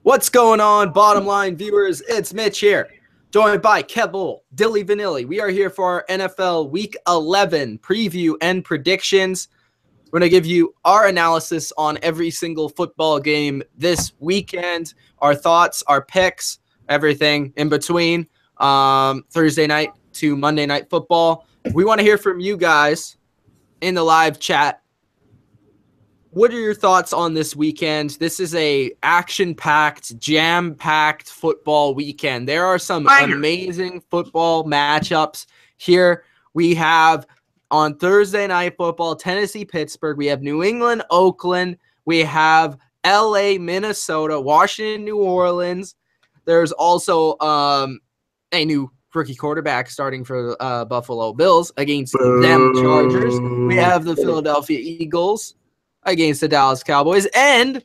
What's going on, bottom line viewers? It's Mitch here, joined by Kev, Dilly Vanilli. We are here for our NFL Week 11 preview and predictions. We're going to give you our analysis on every single football game this weekend, our thoughts, our picks, everything in between, Thursday night to Monday Night Football. We want to hear from you guys in the live chat. What are your thoughts on this weekend? This is a action-packed, jam-packed football weekend. There are some amazing football matchups here. We have on Thursday Night Football, Tennessee-Pittsburgh. We have New England-Oakland. We have LA, Minnesota, Washington, New Orleans. There's also a new rookie quarterback starting for Buffalo Bills against them Chargers. We have the Philadelphia Eagles against the Dallas Cowboys, and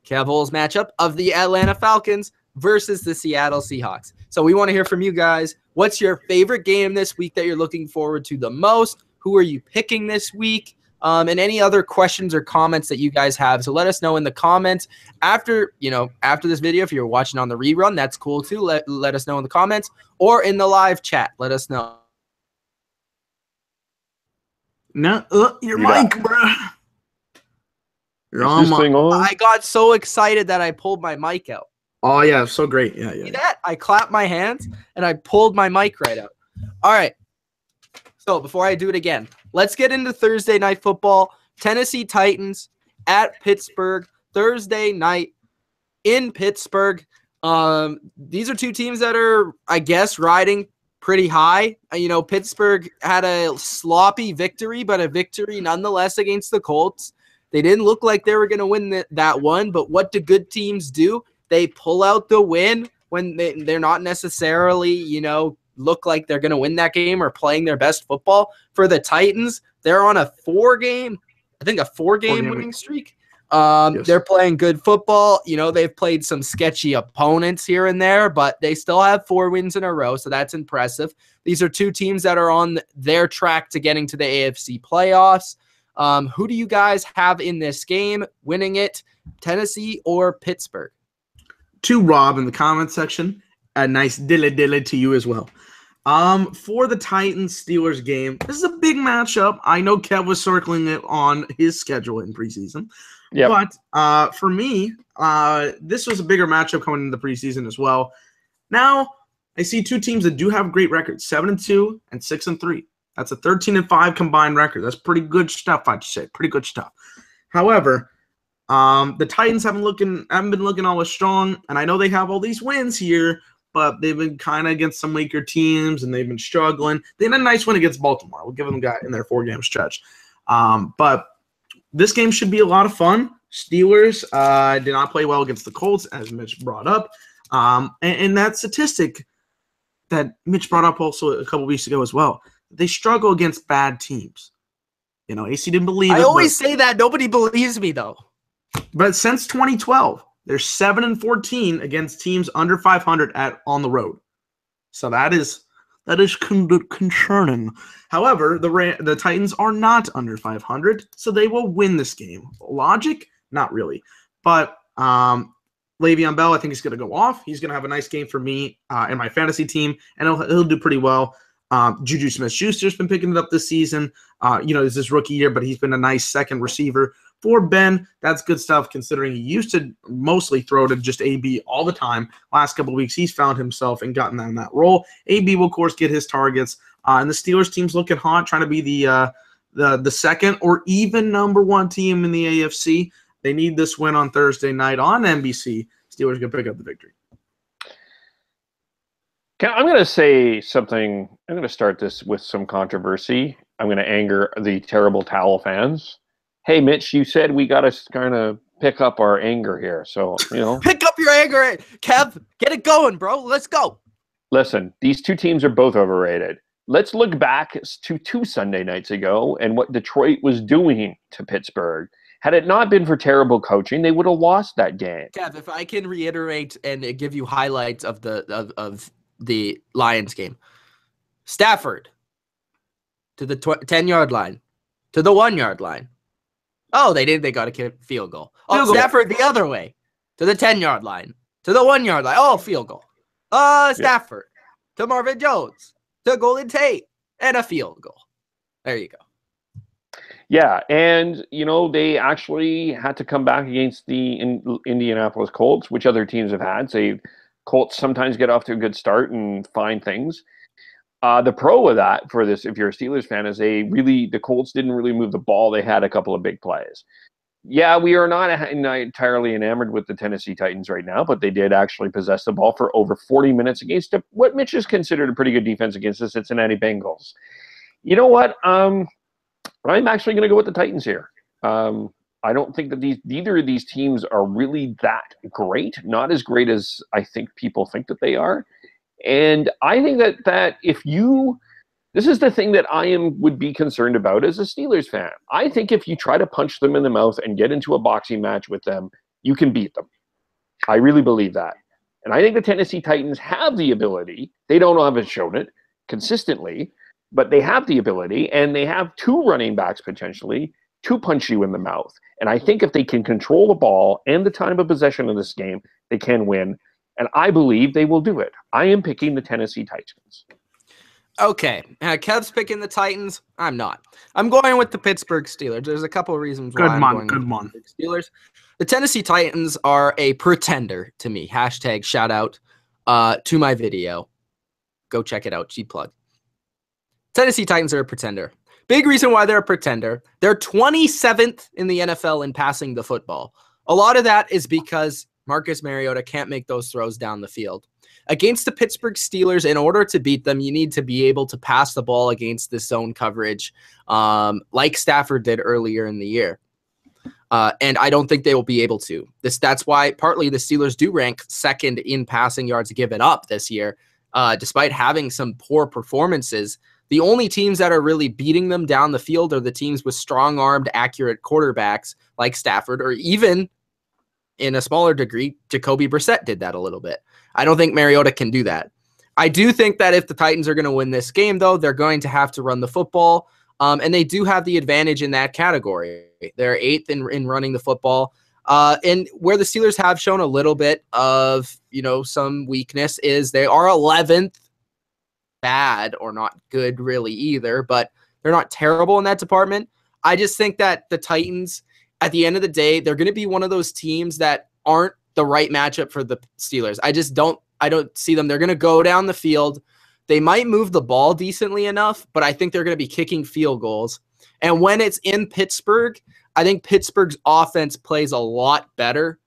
Caval's matchup of the Atlanta Falcons versus the Seattle Seahawks. So we want to hear from you guys. What's your favorite game this week that you're looking forward to the most? Who are you picking this week? And any other questions or comments that you guys have. So let us know in the comments after this video. If you're watching on the rerun, that's cool too. Let us know in the comments or in the live chat. Let us know. No, your mic, bro. You're on my thing on? I got so excited that I pulled my mic out. Oh, yeah, so great. Yeah. See that? I clapped my hands, and I pulled my mic right out. All right. So before I do it again, let's get into Thursday Night Football. Tennessee Titans at Pittsburgh, Thursday night in Pittsburgh. These are two teams that are, I guess, riding pretty high. Pittsburgh had a sloppy victory, but a victory nonetheless against the Colts. They didn't look like they were going to win that one, but what do good teams do? They pull out the win when they're not necessarily, look like they're going to win that game or playing their best football. For the Titans, they're on a four-game winning streak. Yes. They're playing good football. They've played some sketchy opponents here and there, but they still have 4 wins in a row, so that's impressive. These are two teams that are on their track to getting to the AFC playoffs. Who do you guys have in this game winning it, Tennessee or Pittsburgh? To Rob in the comment section, a nice dilly to you as well. For the Titans-Steelers game, this is a big matchup. I know Kev was circling it on his schedule in preseason. Yep. But for me, this was a bigger matchup coming into the preseason as well. Now, I see two teams that do have great records, 7-2 and 6-3. That's a 13-5 combined record. That's pretty good stuff, I'd say. Pretty good stuff. However, the Titans haven't been looking always strong, and I know they have all these wins here, but they've been kind of against some weaker teams, and they've been struggling. They had a nice win against Baltimore. We'll give them that in their 4-game stretch. But this game should be a lot of fun. Steelers did not play well against the Colts, as Mitch brought up. And that statistic that Mitch brought up also a couple weeks ago as well. They struggle against bad teams. AC didn't believe it. I always say that. Nobody believes me, though. But since 2012, they're 7-14 against teams under 500 on the road. So that is concerning. However, the Titans are not under 500, so they will win this game. Logic? Not really. But Le'Veon Bell, I think he's going to go off. He's going to have a nice game for me and my fantasy team, and he'll do pretty well. Juju Smith-Schuster's been picking it up this season. It's his rookie year, but he's been a nice second receiver. For Ben, that's good stuff considering he used to mostly throw to just AB all the time. Last couple of weeks, he's found himself and gotten in that role. AB will, of course, get his targets. And the Steelers team's looking hot, trying to be the second or even number 1 team in the AFC. They need this win on Thursday night on NBC. Steelers going to pick up the victory. I'm going to say something. I'm going to start this with some controversy. I'm going to anger the terrible Towel fans. Hey, Mitch, you said we got to kind of pick up our anger here. So, pick up your anger. Kev, get it going, bro. Let's go. Listen, these two teams are both overrated. Let's look back to 2 Sunday nights ago and what Detroit was doing to Pittsburgh. Had it not been for terrible coaching, they would have lost that game. Kev, if I can reiterate and give you highlights of the Lions game. Stafford to the 10-yard line, to the 1-yard line. Oh, they got a field goal. Oh, Stafford the other way to the 10-yard line. to the 1 yard line. Oh, field goal. Stafford to Marvin Jones to Golden Tate and a field goal. There you go. Yeah, and, they actually had to come back against the Indianapolis Colts, which other teams have had. So Colts sometimes get off to a good start and find things. The pro of that for this, if you're a Steelers fan, is the Colts didn't really move the ball. They had a couple of big plays. Yeah, we are not entirely enamored with the Tennessee Titans right now, but they did actually possess the ball for over 40 minutes against what Mitch has considered a pretty good defense against the Cincinnati Bengals. You know what? I'm actually going to go with the Titans here. I don't think that either of these teams are really that great, not as great as I think people think that they are. And I think that this is the thing that would be concerned about as a Steelers fan. I think if you try to punch them in the mouth and get into a boxing match with them, you can beat them. I really believe that. And I think the Tennessee Titans have the ability. They haven't shown it consistently, but they have the ability, and they have two running backs potentially to punch you in the mouth. And I think if they can control the ball and the time of possession of this game, they can win. And I believe they will do it. I am picking the Tennessee Titans. Okay. Kev's picking the Titans. I'm not. I'm going with the Pittsburgh Steelers. There's a couple of reasons why I'm going with the Pittsburgh Steelers. The Tennessee Titans are a pretender to me. Hashtag shout out to my video. Go check it out. G-plug. Tennessee Titans are a pretender. Big reason why they're a pretender. They're 27th in the NFL in passing the football. A lot of that is because Marcus Mariota can't make those throws down the field. Against the Pittsburgh Steelers, in order to beat them, you need to be able to pass the ball against this zone coverage like Stafford did earlier in the year. And I don't think they will be able to. That's why partly the Steelers do rank second in passing yards given up this year, despite having some poor performances. The only teams that are really beating them down the field are the teams with strong-armed, accurate quarterbacks like Stafford, or even, in a smaller degree, Jacoby Brissett did that a little bit. I don't think Mariota can do that. I do think that if the Titans are going to win this game, though, they're going to have to run the football, and they do have the advantage in that category. They're 8th in running the football. And where the Steelers have shown a little bit of, some weakness is they are 11th. Bad or not good really either, but they're not terrible in that department. I just think that the Titans, at the end of the day, they're going to be one of those teams that aren't the right matchup for the Steelers. I don't see them. They're going to go down the field. They might move the ball decently enough, but I think they're going to be kicking field goals. And when it's in Pittsburgh, I think Pittsburgh's offense plays a lot better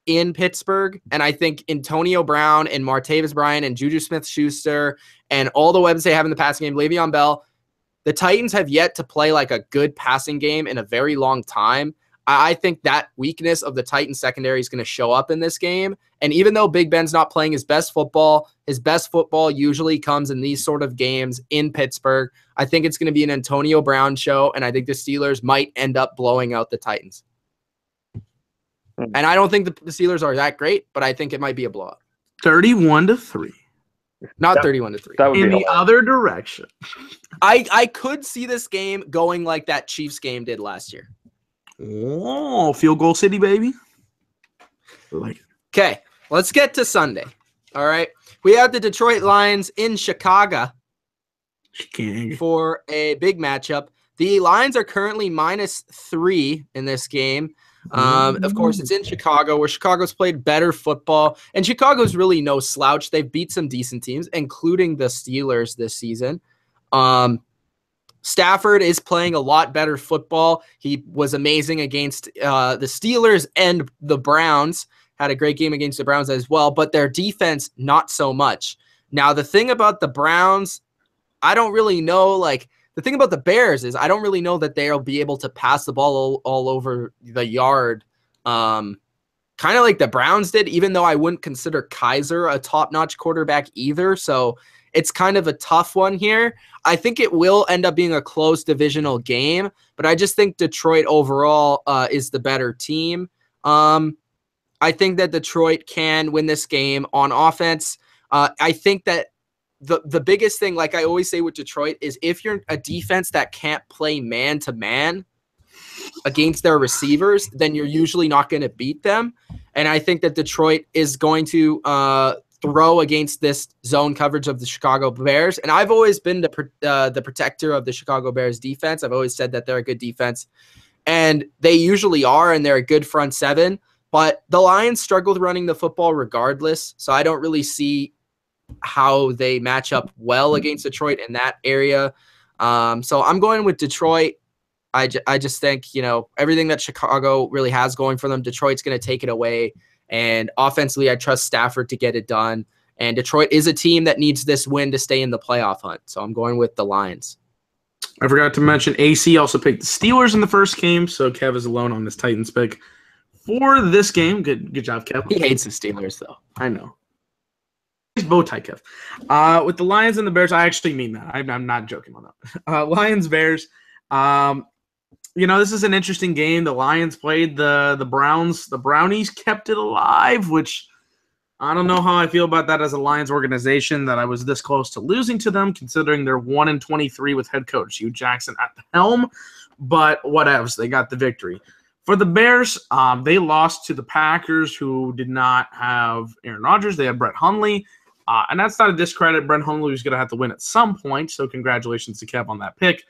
in Pittsburgh. And I think Antonio Brown and Martavis Bryant and Juju Smith-Schuster and all the weapons they have in the passing game, Le'Veon Bell, the Titans have yet to play like a good passing game in a very long time. I think that weakness of the Titans secondary is going to show up in this game. And even though Big Ben's not playing his best football usually comes in these sort of games in Pittsburgh. I think it's going to be an Antonio Brown show, and I think the Steelers might end up blowing out the Titans. And I don't think the Steelers are that great, but I think it might be a blowout. 31-3. Not 31-3. In the other direction. I could see this game going like that Chiefs game did last year. Oh, field goal city, baby. Okay, let's get to Sunday. All right. We have the Detroit Lions in Chicago for a big matchup. The Lions are currently -3 in this game. Of course, it's in Chicago, where Chicago's played better football, and Chicago's really no slouch. They've beat some decent teams, including the Steelers this season. Stafford is playing a lot better football. He was amazing against the Steelers and the Browns. Had a great game against the Browns as well, but their defense, not so much. Now, the thing about the Browns, I don't really know, the thing about the Bears is I don't really know that they'll be able to pass the ball all over the yard, kind of like the Browns did, even though I wouldn't consider Kaiser a top-notch quarterback either. So it's kind of a tough one here. I think it will end up being a close divisional game, but I just think Detroit overall is the better team. I think that Detroit can win this game on offense. I think that the biggest thing, like I always say with Detroit, is if you're a defense that can't play man-to-man against their receivers, then you're usually not going to beat them. And I think that Detroit is going to throw against this zone coverage of the Chicago Bears. And I've always been the protector of the Chicago Bears defense. I've always said that they're a good defense. And they usually are, and they're a good front seven. But the Lions struggle with running the football regardless. So I don't really see how they match up well against Detroit in that area. So I'm going with Detroit. I just think, you know, everything that Chicago really has going for them, Detroit's going to take it away. And offensively, I trust Stafford to get it done. And Detroit is a team that needs this win to stay in the playoff hunt. So I'm going with the Lions. I forgot to mention AC also picked the Steelers in the first game, so Kev is alone on this Titans pick. For this game, good job, Kev. He hates the Steelers, though. I know. He's bow tie, Kev. With the Lions and the Bears, I actually mean that. I'm not joking on that. Lions, Bears. You know, this is an interesting game. The Lions played the Browns. The Brownies kept it alive, which I don't know how I feel about that as a Lions organization, that I was this close to losing to them, considering they're 1-23 with head coach Hugh Jackson at the helm. But whatevs, they got the victory. For the Bears, they lost to the Packers, who did not have Aaron Rodgers. They had Brett Hundley. And that's not a discredit. Brett Hundley was going to have to win at some point, so congratulations to Kev on that pick.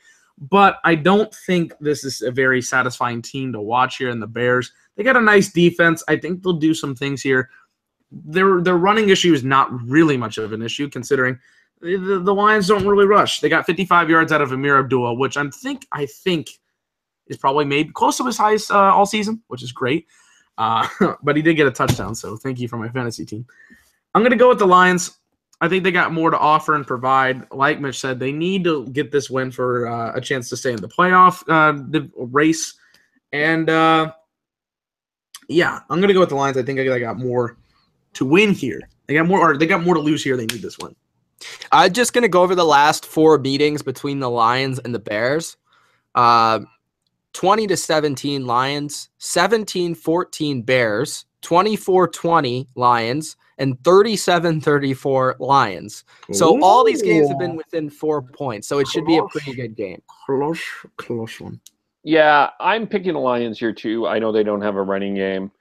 But I don't think this is a very satisfying team to watch here in the Bears. They got a nice defense. I think they'll do some things here. Their running issue is not really much of an issue, considering the Lions don't really rush. They got 55 yards out of Amir Abdullah, which I think is probably made close to his highest all season, which is great. But he did get a touchdown, so thank you for my fantasy team. I'm going to go with the Lions. I think they got more to offer and provide. Like Mitch said, they need to get this win for a chance to stay in the playoff race. And, yeah, I'm going to go with the Lions. I think they got more to win here. They got more to lose here. They need this win. I'm just going to go over the last 4 meetings between the Lions and the Bears. 20-17 Lions, 17-14 Bears, 24-20 Lions, and 37-34 Lions. So Ooh. all these games have been within 4 points. So it should be a pretty good game. Close one. Yeah, I'm picking the Lions here too. I know they don't have a running game.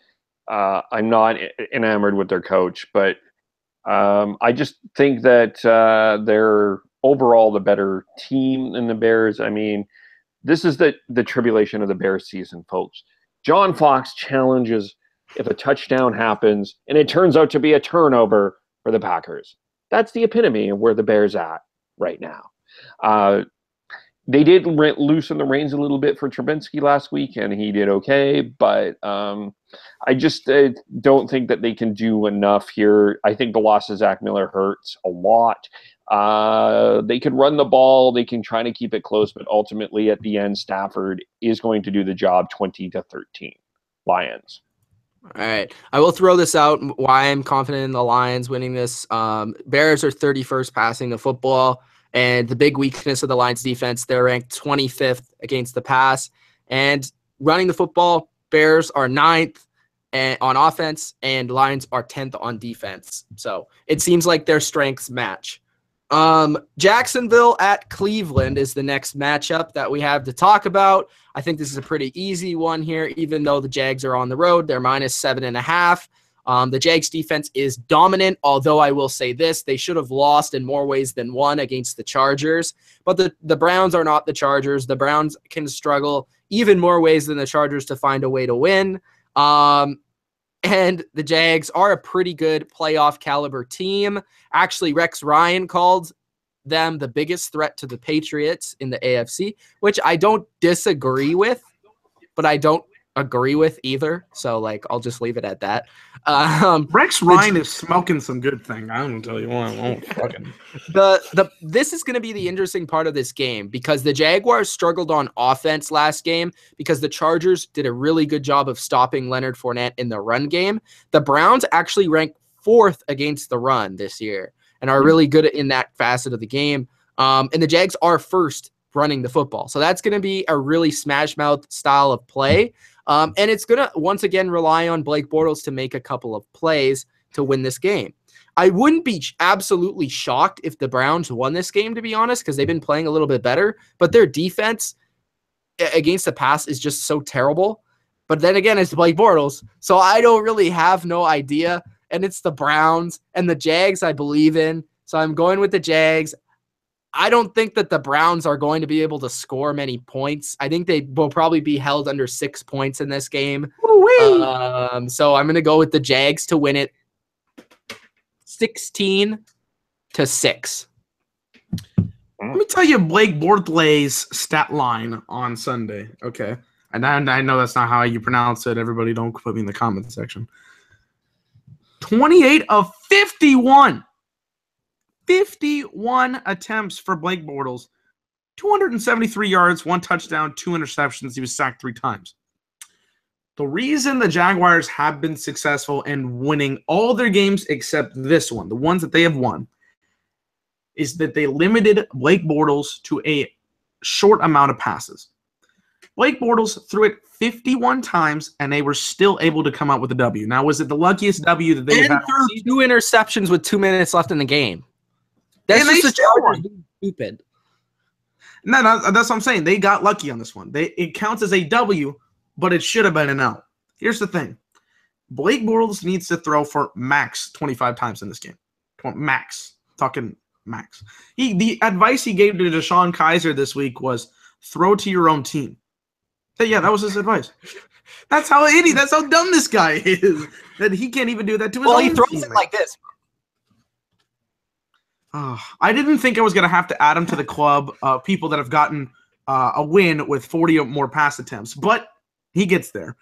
I'm not enamored with their coach, but I just think that they're overall the better team than the Bears. I mean, this is the tribulation of the Bears season, folks. John Fox challenges if a touchdown happens and it turns out to be a turnover for the Packers. That's the epitome of where the Bears at right now. They did loosen the reins a little bit for Trubinsky last week, and he did okay. But I just don't think that they can do enough here. I think the loss of Zach Miller hurts a lot. They could run the ball. They can try to keep it close, but ultimately at the end, Stafford is going to do the job 20-13. Lions. All right. I will throw this out why I'm confident in the Lions winning this. Bears are 31st passing the football, and the big weakness of the Lions defense, they're ranked 25th against the pass. And running the football, Bears are 9th on offense, and Lions are 10th on defense. So it seems like their strengths match. Jacksonville at Cleveland is the next matchup that we have to talk about. I think this is a pretty easy one here, even though the Jags are on the road. They're -7.5. The Jags defense is dominant, although I will say this, they should have lost in more ways than one against the Chargers. But the Browns are not the Chargers. The Browns can struggle even more ways than the Chargers to find a way to win. And the Jags are a pretty good playoff caliber team. Actually, Rex Ryan called them the biggest threat to the Patriots in the AFC, which I don't disagree with, but I don't agree with either. So, like, I'll just leave it at that. Rex Ryan is smoking some good thing. I don't tell you what. This is going to be the interesting part of this game, because the Jaguars struggled on offense last game because the Chargers did a really good job of stopping Leonard Fournette in the run game. The Browns actually ranked 4th against the run this year and are really good in that facet of the game. And the Jags are 1st running the football. So that's going to be a really smash mouth style of play. And it's going to, once again, rely on Blake Bortles to make a couple of plays to win this game. I wouldn't be absolutely shocked if the Browns won this game, to be honest, because they've been playing a little bit better. But their defense against the pass is just so terrible. But then again, it's Blake Bortles, so I don't really have no idea. And it's the Browns and the Jags I believe in, so I'm going with the Jags. I don't think that the Browns are going to be able to score many points. I think they will probably be held under 6 points in this game. So I'm going to go with the Jags to win it 16-6. Let me tell you Blake Bortles' stat line on Sunday. Okay. And I know that's not how you pronounce it. Everybody don't put me in the comment section. 28 of 51. 51 attempts for Blake Bortles. 273 yards, 1 touchdown, 2 interceptions. He was sacked 3 times. The reason the Jaguars have been successful in winning all their games except this one, the ones that they have won, is that they limited Blake Bortles to a short amount of passes. Blake Bortles threw it 51 times, and they were still able to come out with a W. Now, was it the luckiest W that they've had? Threw 2 interceptions with 2 minutes left in the game. That's and just stupid. No, that's what I'm saying. They got lucky on this one. It counts as a W, but it should have been an L. Here's the thing. Blake Bortles needs to throw for max 25 times in this game. Max. Talking max. The advice he gave to Deshaun Kaiser this week was throw to your own team. Yeah, that was his advice. That's how dumb this guy is. That he can't even do that to his own team. Well, he throws it like this. I didn't think I was going to have to add him to the club of people that have gotten a win with 40 or more pass attempts, but he gets there.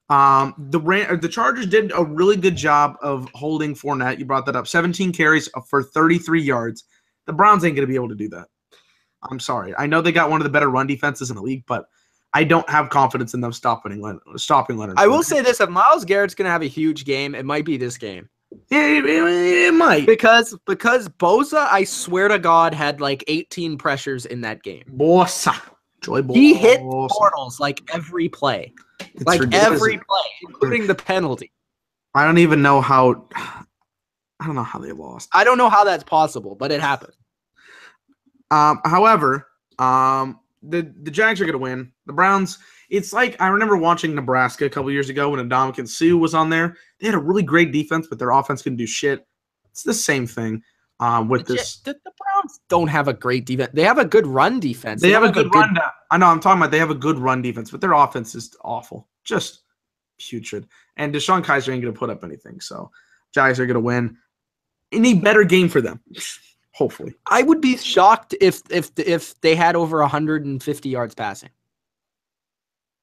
The Chargers did a really good job of holding Fournette. You brought that up. 17 carries for 33 yards. The Browns ain't going to be able to do that. I'm sorry. I know they got one of the better run defenses in the league, but I don't have confidence in them stopping Leonard. I will say this. If Myles Garrett's going to have a huge game, it might be this game. It might. Because Bosa, I swear to God, had like 18 pressures in that game. Bosa. He hit Bortles like every play. Every play, including the penalty. I don't know how they lost. I don't know how that's possible, but it happened. However, the Jags are going to win. The Browns, it's like I remember watching Nebraska a couple years ago when Ndamukong Suh was on there. They had a really great defense, but their offense couldn't do shit. It's the same thing with this. The Browns don't have a great defense. They have a good run defense. They have a good run. I know. I'm talking about they have a good run defense, but their offense is awful. Just putrid. And Deshaun Kaiser ain't going to put up anything. So Jags are going to win. Any better game for them. Hopefully. I would be shocked if they had over 150 yards passing.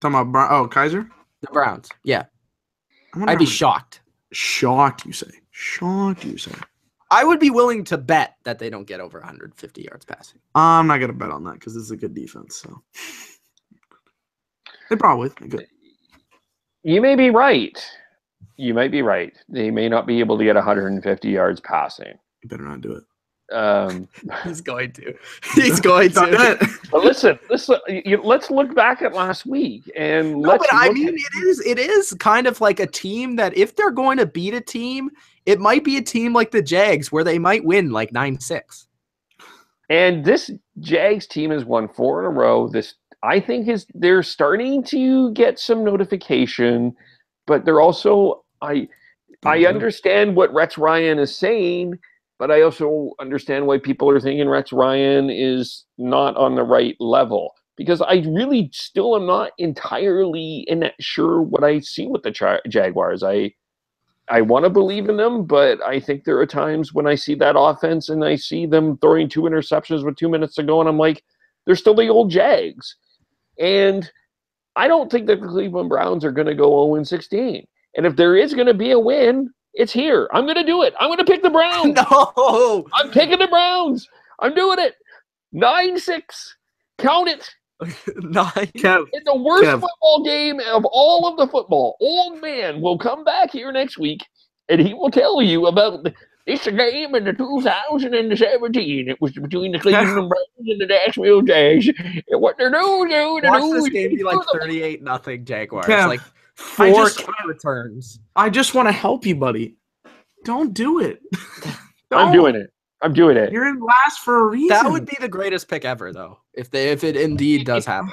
Talking about Kaiser? The Browns. Yeah. I'd be shocked. Shocked, you say. Shocked, you say. I would be willing to bet that they don't get over 150 yards passing. I'm not going to bet on that because it's a good defense. So they probably good. You may be right. You might be right. They may not be able to get 150 yards passing. You better not do it. He's going to. He's going to. But listen. Let's look back at last week and it is kind of like a team that if they're going to beat a team, it might be a team like the Jags where they might win like 9-6. And this Jags team has won 4 in a row. I think they're starting to get some notification, but they're also I understand what Rex Ryan is saying. But I also understand why people are thinking Rex Ryan is not on the right level. Because I really still am not entirely sure what I see with the Jaguars. I want to believe in them, but I think there are times when I see that offense and I see them throwing 2 interceptions with 2 minutes to go, and I'm like, they're still the old Jags. And I don't think that the Cleveland Browns are going to go 0-16. And if there is going to be a win, it's here. I'm going to do it. I'm going to pick the Browns. No. I'm picking the Browns. I'm doing it. 9-6. Count it. 9. In the worst football game of all of the football. Old man will come back here next week, and he will tell you about this game in the 2017. It was between the Cleveland Browns and the Nashville Jags. And what they're doing. Watch this game be like 38-0 Jaguars. Like 4 returns. I just want to help you, buddy. Don't do it. I'm doing it. You're in last for a reason. That would be the greatest pick ever, though, if it indeed does happen.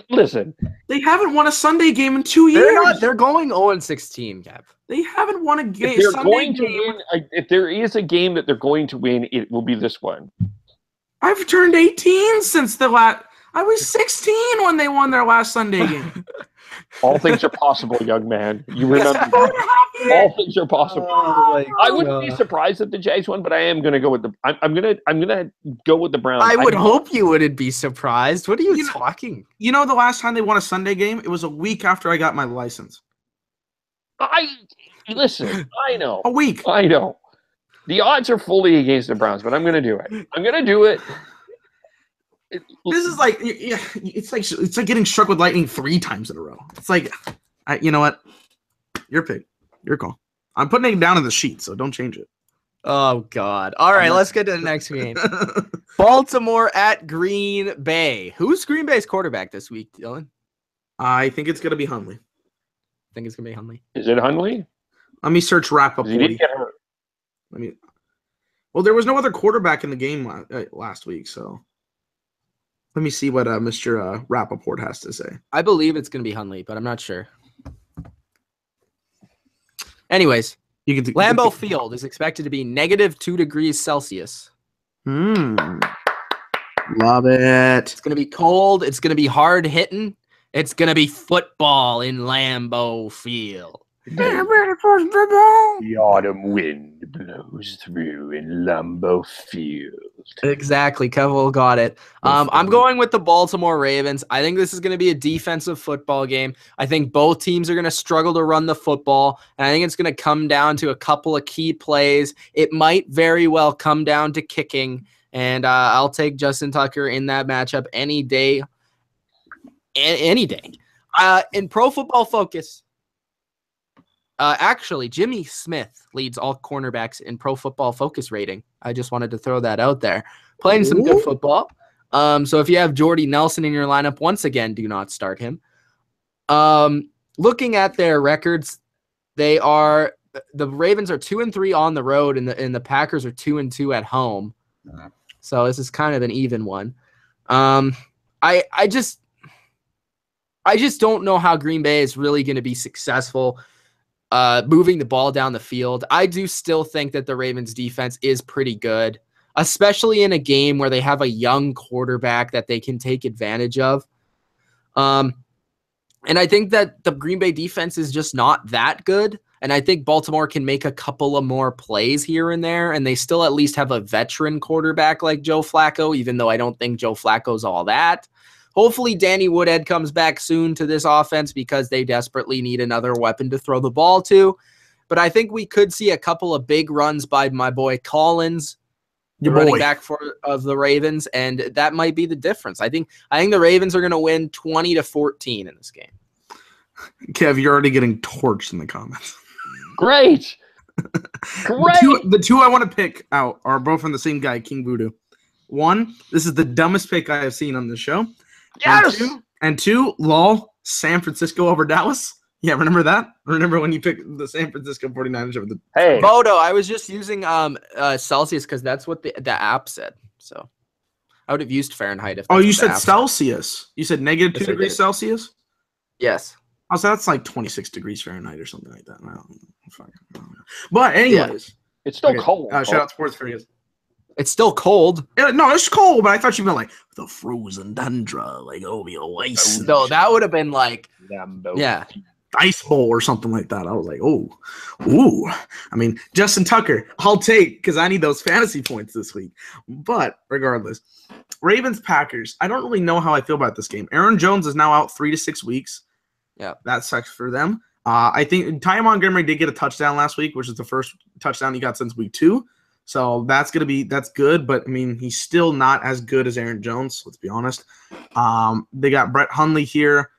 Listen, They haven't won a Sunday game in 2 years. They're going 0-16, Kev. They haven't won a game. if they're Sunday going to game. win, if there is a game that they're going to win, it will be this one. I've turned 18 since the last. I was 16 when they won their last Sunday game. All things are possible, young man. You remember that. All things are possible. Oh I wouldn't be surprised if the Jags won, but I am going to go with the. I'm gonna go with the Browns. I would hope you wouldn't be surprised. What are you talking? You know, the last time they won a Sunday game, it was a week after I got my license. Listen. I know. A week. I know. The odds are fully against the Browns, but I'm going to do it. I'm going to do it. This is like, yeah, it's like getting struck with lightning 3 times in a row. It's like, you know what? Your pick, your call. I'm putting it down in the sheet, so don't change it. Oh God! All right, let's get to the next game. Baltimore at Green Bay. Who's Green Bay's quarterback this week, Dylan? I think it's gonna be Hundley. I think it's gonna be Hundley. Is it Hundley? Let me search Rappaport. He didn't get hurt. Well, there was no other quarterback in the game last week, so let me see what Mr. Rappaport has to say. I believe it's going to be Hundley, but I'm not sure. Anyways, Lambeau Field is expected to be -2 degrees Celsius. Love it. It's going to be cold. It's going to be hard hitting. It's going to be football in Lambeau Field. The autumn wind blows through in Lambeau Field. Exactly. Kevin got it. I'm going with the Baltimore Ravens. I think this is going to be a defensive football game. I think both teams are going to struggle to run the football, and I think it's going to come down to a couple of key plays. It might very well come down to kicking, and I'll take Justin Tucker in that matchup any day. Any day. In Pro Football Focus, actually, Jimmy Smith leads all cornerbacks in Pro Football Focus rating. I just wanted to throw that out there. Playing some good football. So if you have Jordy Nelson in your lineup, once again, do not start him. Looking at their records, the Ravens are 2-3 on the road, and the Packers are 2-2 at home. So this is kind of an even one. I just don't know how Green Bay is really going to be successful moving the ball down the field. I do still think that the Ravens defense is pretty good, especially in a game where they have a young quarterback that they can take advantage of. And I think that the Green Bay defense is just not that good. And I think Baltimore can make a couple of more plays here and there, and they still at least have a veteran quarterback like Joe Flacco, even though I don't think Joe Flacco's all that. Hopefully Danny Woodhead comes back soon to this offense because they desperately need another weapon to throw the ball to. But I think we could see a couple of big runs by my boy Collins, the running back of the Ravens, and that might be the difference. I think the Ravens are going to win 20-14 in this game. Kev, you're already getting torched in the comments. Great. Great. The two I want to pick out are both from the same guy, King Voodoo. One, this is the dumbest pick I have seen on this show. Yes. And two, lol, San Francisco over Dallas. Yeah, remember that? Remember when you picked the San Francisco 49ers over the... Hey. Bodo, I was just using Celsius because that's what the app said. So I would have used Fahrenheit. If you said Celsius. You said -2 degrees Celsius? Yes. Oh, so that's like 26 degrees Fahrenheit or something like that. I don't know. But anyways. It's still cold. Shout out Sports Furious. It's still cold. No, it's cold, but I thought you meant like the frozen tundra, like ice. No, that would have been like, yeah, ice bowl or something like that. I was like, ooh. I mean, Justin Tucker, I'll take because I need those fantasy points this week. But regardless, Ravens Packers. I don't really know how I feel about this game. Aaron Jones is now out 3 to 6 weeks. Yeah, that sucks for them. I think Ty Montgomery did get a touchdown last week, which is the first touchdown he got since week 2. So that's good, but I mean he's still not as good as Aaron Jones. Let's be honest. They got Brett Hundley here,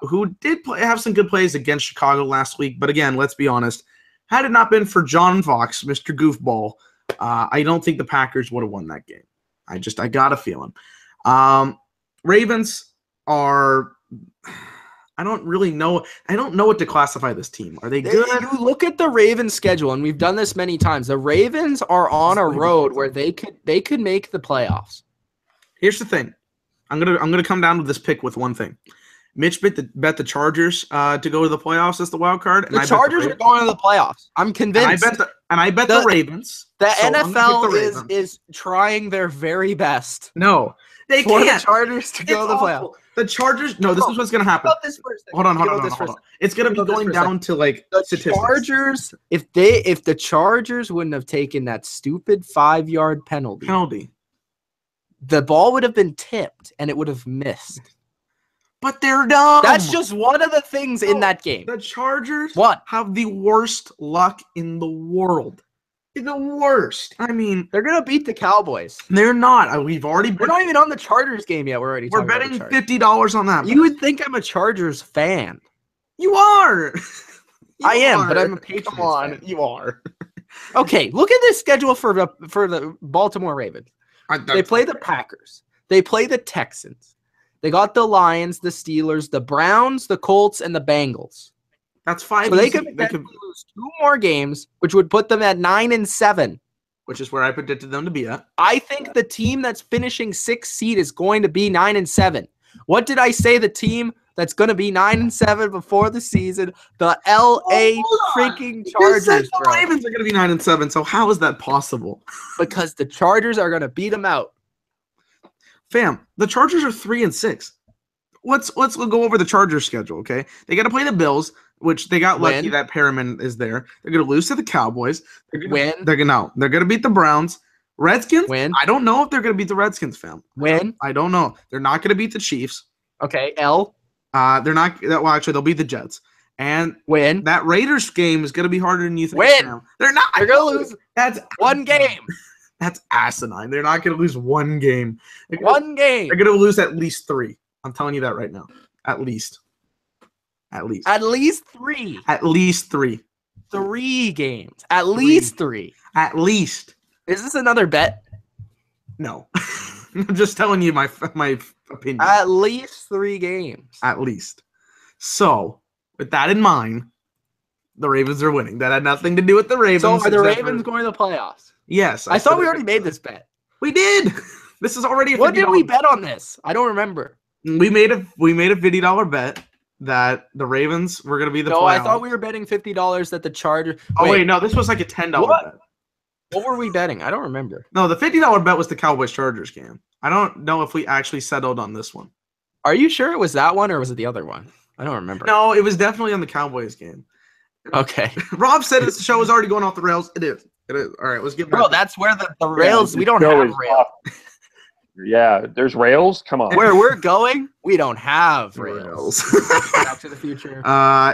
who did have some good plays against Chicago last week. But again, let's be honest. Had it not been for John Fox, Mr. Goofball, I don't think the Packers would have won that game. I got a feeling. Ravens are. I don't really know. I don't know what to classify this team. Are they good? You look at the Ravens schedule, and we've done this many times. The Ravens are on a road where they could make the playoffs. Here's the thing. I'm gonna come down to this pick with one thing. Mitch bet the Chargers to go to the playoffs as the wild card. And the Chargers are going to the playoffs. I'm convinced. And I bet the Ravens. The NFL is trying their very best. No, they for can't. the Chargers to go to the playoffs. The Chargers. No, this is what's going to happen. Hold on. It's going to be going down to like the statistics. Chargers. If the Chargers wouldn't have taken that stupid 5-yard penalty, the ball would have been tipped and it would have missed. But they're dumb. That's just one of the things in that game. The Chargers have the worst luck in the world. The worst. I mean, they're gonna beat the Cowboys. They're not. We're not even on the Chargers game yet. We're betting $50 on that. You would think I'm a Chargers fan. You are. I am, but I'm a Patriots Come on, fan. you are. Okay, look at this schedule for the Baltimore Ravens. They play the Packers. They play the Texans. They got the Lions, the Steelers, the Browns, the Colts, and the Bengals. That's 5. So they could lose 2 more games, which would put them at 9-7. Which is where I predicted them to be at. I think the team that's finishing 6th seed is going to be 9-7. What did I say? The team that's going to be 9-7 before the season, the LA freaking Chargers. You said the Ravens are going to be 9-7. So how is that possible? Because the Chargers are going to beat them out. Fam, the Chargers are 3-6. Let's go over the Chargers schedule, okay? They got to play the Bills, which they got lucky that Perriman is there. They're going to lose to the Cowboys. They're going to beat the Browns. Redskins? Win. I don't know if they're going to beat the Redskins, fam. Win. I don't know. They're not going to beat the Chiefs. Okay, L. They're not. Well, actually, they'll beat the Jets. And win. That Raiders game is going to be harder than you think. Win. Fam. They're not. They're going to lose. That's one game. That's asinine. They're not going to lose one game. One game. They're going to lose at least 3. I'm telling you that right now. At least. At least 3. At least 3. 3 games. At least 3. At least. Is this another bet? No. I'm just telling you my opinion. At least 3 games. At least. So, with that in mind, the Ravens are winning. That had nothing to do with the Ravens. So are the Ravens going to the playoffs? Yes. I thought we already made this bet. We did. This is already a $50. What did we bet on this? I don't remember. We made a $50 bet that the Ravens were going to be the playoffs. I thought we were betting $50 that the Chargers. Oh, wait, no. This was like a $10 bet. What were we betting? I don't remember. No, the $50 bet was the Cowboys-Chargers game. I don't know if we actually settled on this one. Are you sure it was that one or was it the other one? I don't remember. No, it was definitely on the Cowboys game. Okay. Rob said the show is already going off the rails. It is. All right, let's get back. Bro, that's where the rails. We don't have rails. Yeah, there's rails. Come on. Where we're going, we don't have rails. Back to the Future.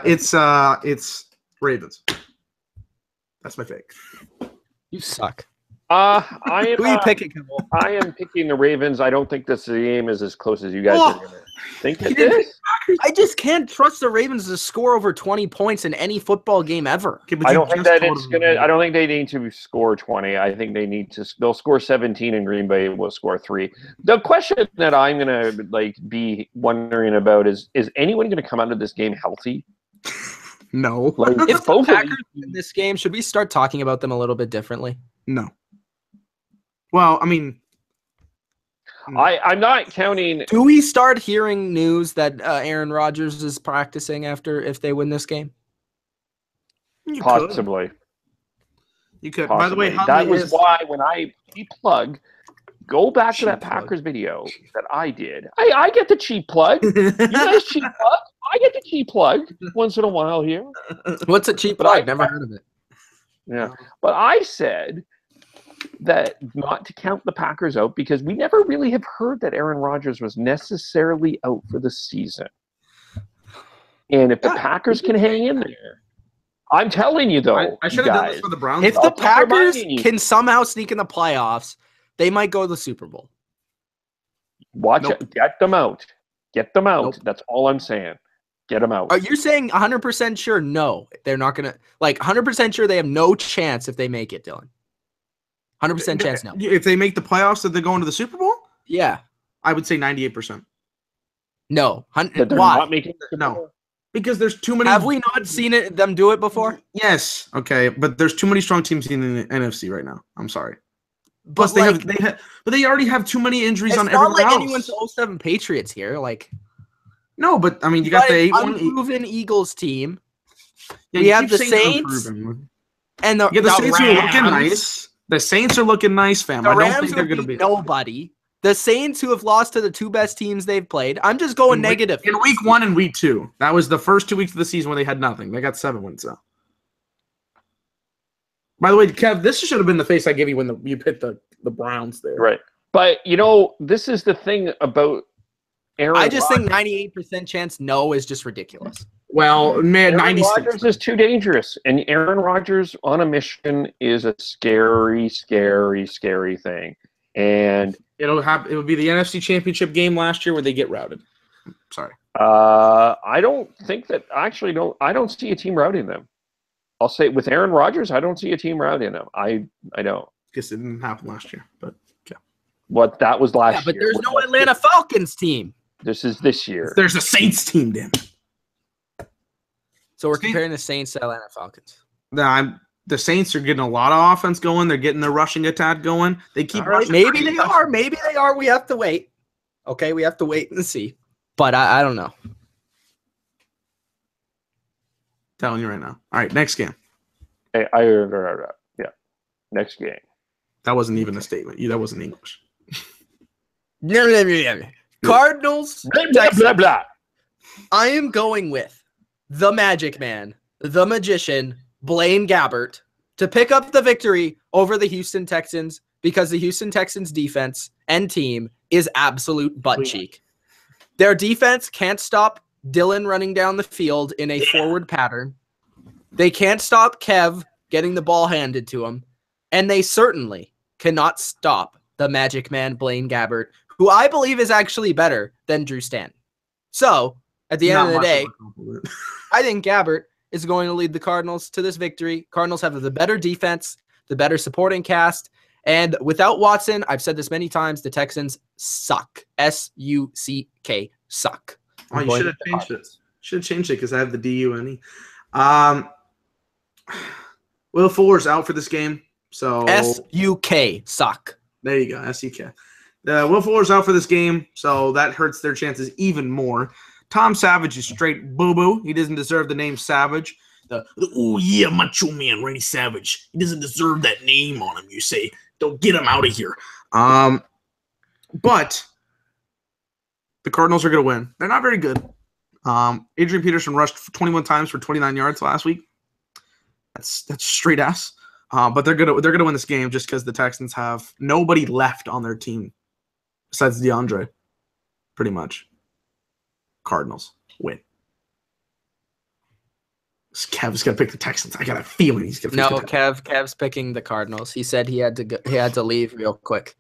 It's Ravens. That's my pick. You suck. Who are you picking? I am picking the Ravens. I don't think this game is as close as you guys are going to think it is. I just can't trust the Ravens to score over 20 points in any football game ever. Okay, I don't think that it's gonna. I don't think they need to score 20. I think they need to. They'll score 17, and Green Bay will score 3. The question that I'm gonna be wondering about is anyone going to come out of this game healthy? No. If both Packers in this game, should we start talking about them a little bit differently? No. Well, I mean, I'm not counting. Do we start hearing news that Aaron Rodgers is practicing if they win this game? Possibly. You could. Possibly. By the way, that was why when I plug, go back to that Packers video that I did. I get the cheap plug. You guys cheap plug. I get the cheap plug once in a while here. What's a cheap plug? Never heard of it. Yeah, but I said that not to count the Packers out because we never really have heard that Aaron Rodgers was necessarily out for the season. And if the Packers can hang in there, I'm telling you though, I should have done this for the Browns. If the Packers can somehow sneak in the playoffs, they might go to the Super Bowl. Watch it. Get them out. Get them out. That's all I'm saying. Get them out. Are you saying 100% sure? No, they're not going to. 100% sure they have no chance if they make it, Dylan. 100% chance no. If they make the playoffs, that they're going to the Super Bowl? Yeah. I would say 98%. No. Why? Not no. Because there's too many. Have we not seen them do it before? Yes. Okay. But there's too many strong teams in the NFC right now. I'm sorry. Plus, but they already have too many injuries on everyone else. It's not like anyone's 07 Patriots here. Like, no, but I mean, you got the unproven Eagles team. Yeah, we have the Saints and the Saints are looking nice. The Saints are looking nice, fam. I don't think they're going to be nobody. The Saints, who have lost to the two best teams they've played. I'm just going negative. In week 1 and week 2. That was the first 2 weeks of the season where they had nothing. They got 7 wins, though. By the way, Kev, this should have been the face I gave you when you hit the Browns there. Right. But, this is the thing about Aaron I just think 98% chance no is just ridiculous. Well, man, Aaron Rodgers is too dangerous. And Aaron Rodgers on a mission is a scary, scary, scary thing. And it'll be the NFC Championship game last year where they get routed. Sorry. I don't think that I don't see a team routing them. I'll say with Aaron Rodgers, I don't see a team routing them. I don't. Guess it didn't happen last year, but okay. What that was last year. But there's no Atlanta Falcons team. This is this year. There's a Saints team, damn it. So we're comparing the Saints to Atlanta Falcons. The Saints are getting a lot of offense going. They're getting their rushing attack going. They keep rushing. Maybe they are. Maybe they are. We have to wait. Okay, we have to wait and see. But I don't know. Telling you right now. All right, next game. Hey, yeah, next game. That wasn't even a statement. That wasn't English. Cardinals. Blah, blah, blah, blah. I am going with the Magic Man, the Magician, Blaine Gabbert, to pick up the victory over the Houston Texans because the Houston Texans defense and team is absolute butt cheek. Their defense can't stop Dylan running down the field in a forward pattern. They can't stop Kev getting the ball handed to him. And they certainly cannot stop the Magic Man, Blaine Gabbert, who I believe is actually better than Drew Stanton. So, at the end of the day, I think Gabbert is going to lead the Cardinals to this victory. Cardinals have the better defense, the better supporting cast, and without Watson, I've said this many times, the Texans suck. S-U-C-K, suck. Oh, you should have changed it. Should have changed it because I have the D-U-N-E. Will Fuller's out for this game, so S-U-K, suck. There you go, S-U-K. Will Fuller's out for this game, so that hurts their chances even more. Tom Savage is straight boo-boo. He doesn't deserve the name Savage. Oh, yeah, Macho Man, Randy Savage. He doesn't deserve that name on him, you say. Don't get him out of here. But the Cardinals are going to win. They're not very good. Adrian Peterson rushed 21 times for 29 yards last week. That's straight ass. But they're gonna win this game just because the Texans have nobody left on their team besides DeAndre. Pretty much. Cardinals win. Kev's gonna pick the Texans. I got a feeling he's gonna pick the Texans. Kev's picking the Cardinals. He said he had to leave real quick.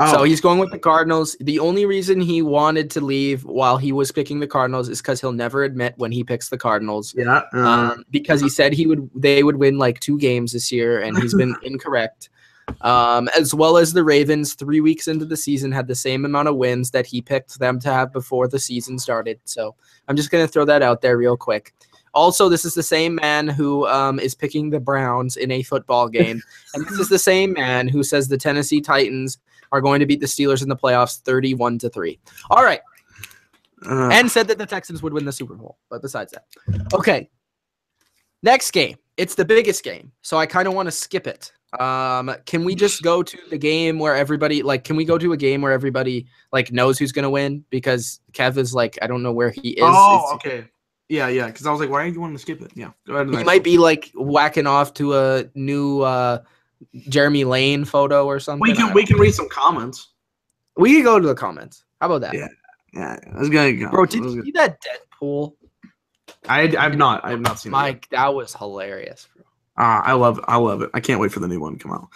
So he's going with the Cardinals. The only reason he wanted to leave while he was picking the Cardinals is because he'll never admit when he picks the Cardinals. Yeah. Because he said they would win like 2 games this year, and he's been incorrect. As well as the Ravens, 3 weeks into the season, had the same amount of wins that he picked them to have before the season started. So I'm just gonna throw that out there real quick. Also, this is the same man who is picking the Browns in a football game. And this is the same man who says the Tennessee Titans are going to beat the Steelers in the playoffs 31-3. All right. And said that the Texans would win the Super Bowl. But besides that. Okay. Next game. It's the biggest game. So I kind of want to skip it. Can we just go to the game where everybody, can we go to a game where everybody, knows who's going to win? Because Kev is, I don't know where he is. Oh, okay. Yeah, because I was like, why are you wanting to skip it? Yeah, go ahead. He might be whacking off to a new Jeremy Lane photo or something. We can read some comments. We can go to the comments. How about that? Yeah. Let's go. Bro, did you see that Deadpool? I've not seen it. Mike, that was hilarious, bro. I love it. I can't wait for the new one to come